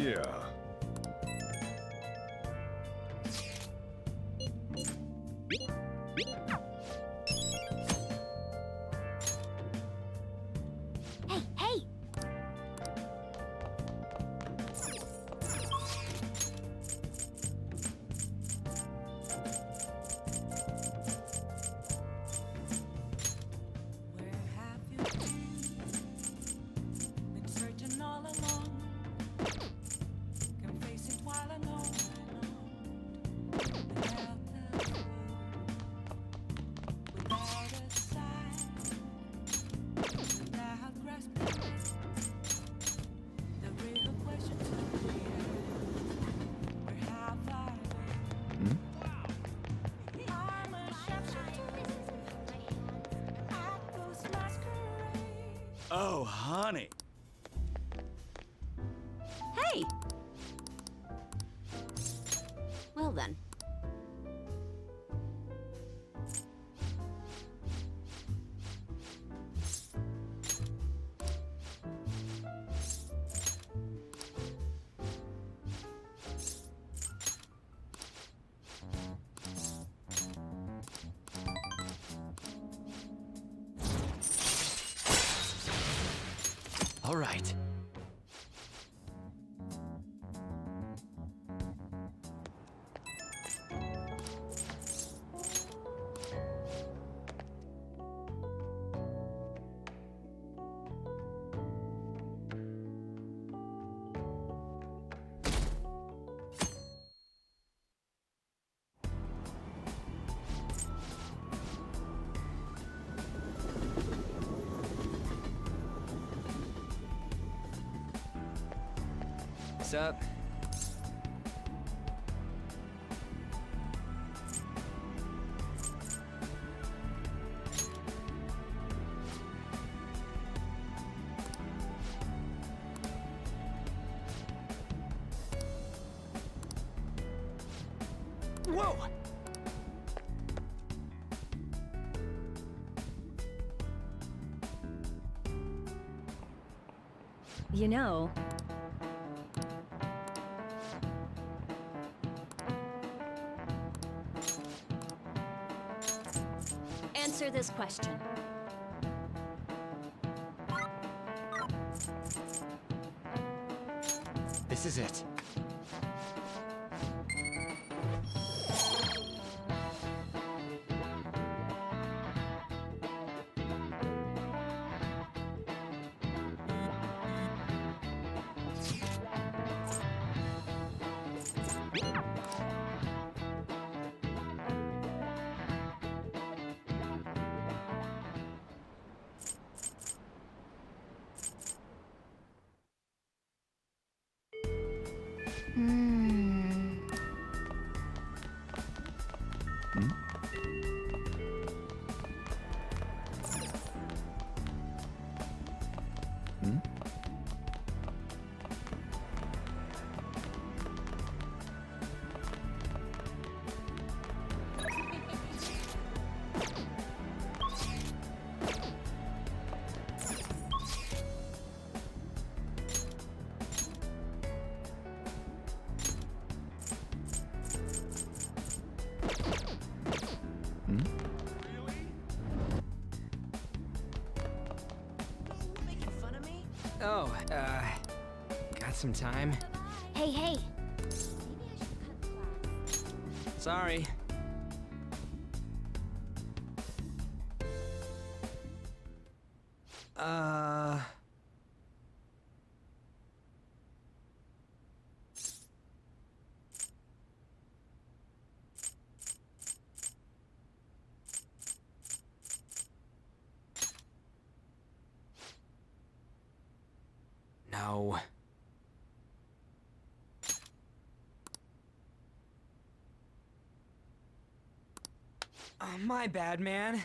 Yeah. Hey, hey! Where have you been searching all along, complacent while alone, without the clue, without a sign, without grasping the real question to me is, where have I been? I'm a sharpshooter at those masquerades. Oh, honey. Hey! Well then. All right. What's up? Whoa! You know, Answer this question. This is it. Oh, got some time? Hey, hey! Sorry. No. My bad, man.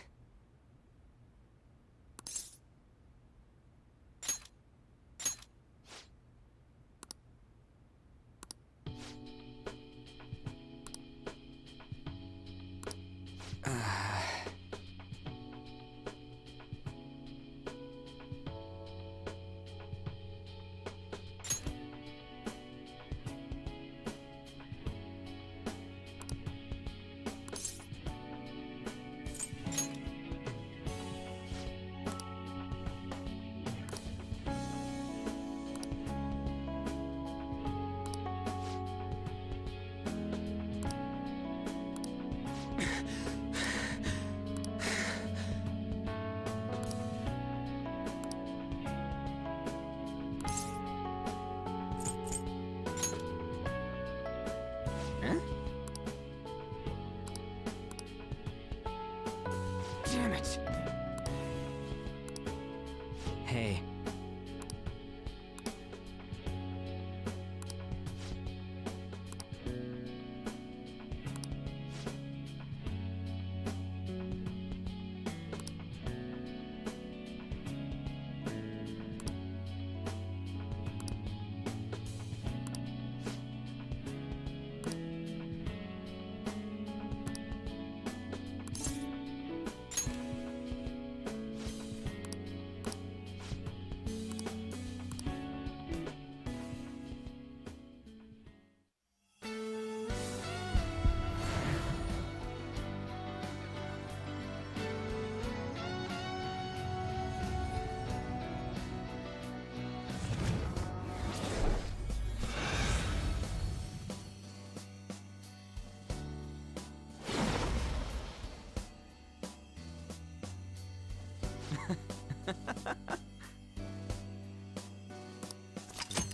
Hey.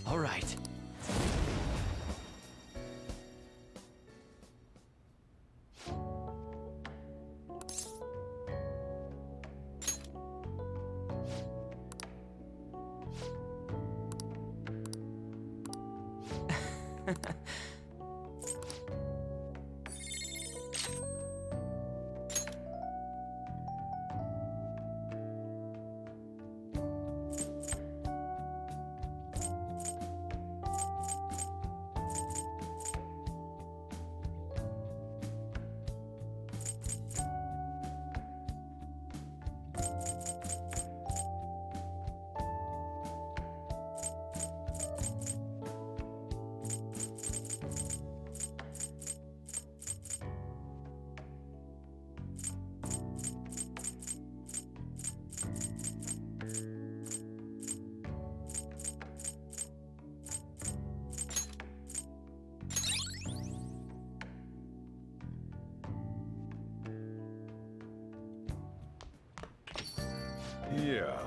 All right. Yeah.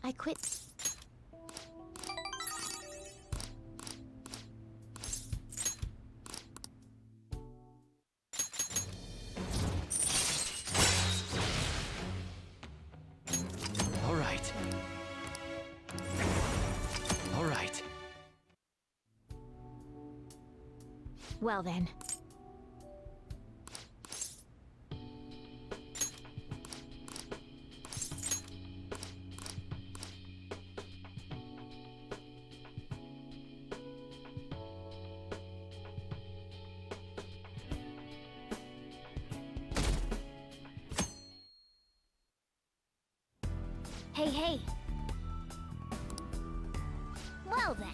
I quit. All right. All right. Well then. Hey, hey. Well then.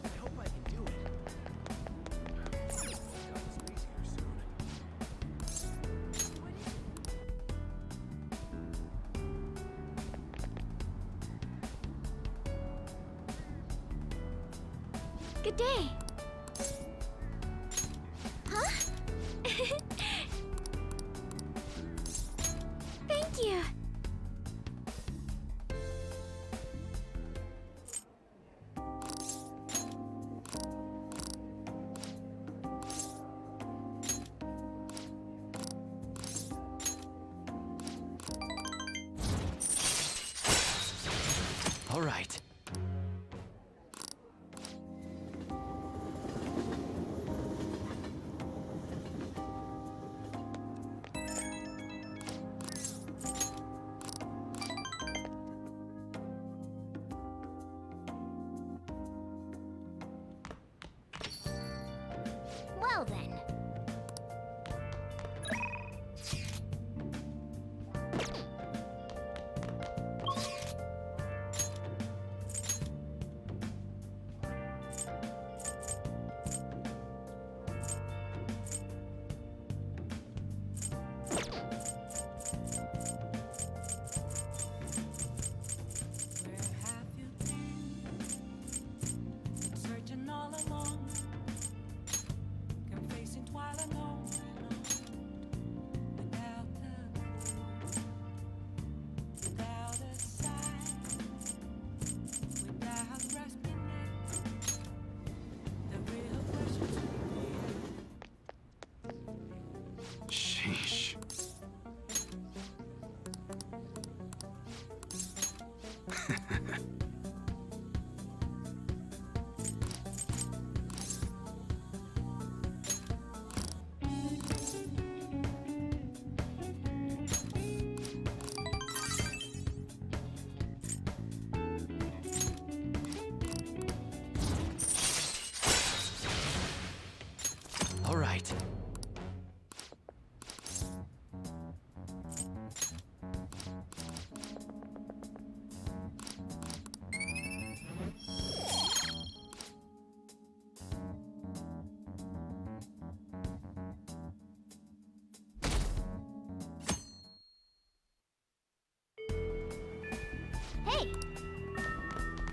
I hope I can do it. Good day. Huh? Thank you. All right. Well then.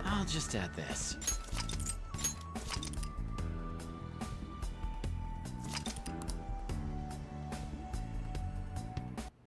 I'll just add this.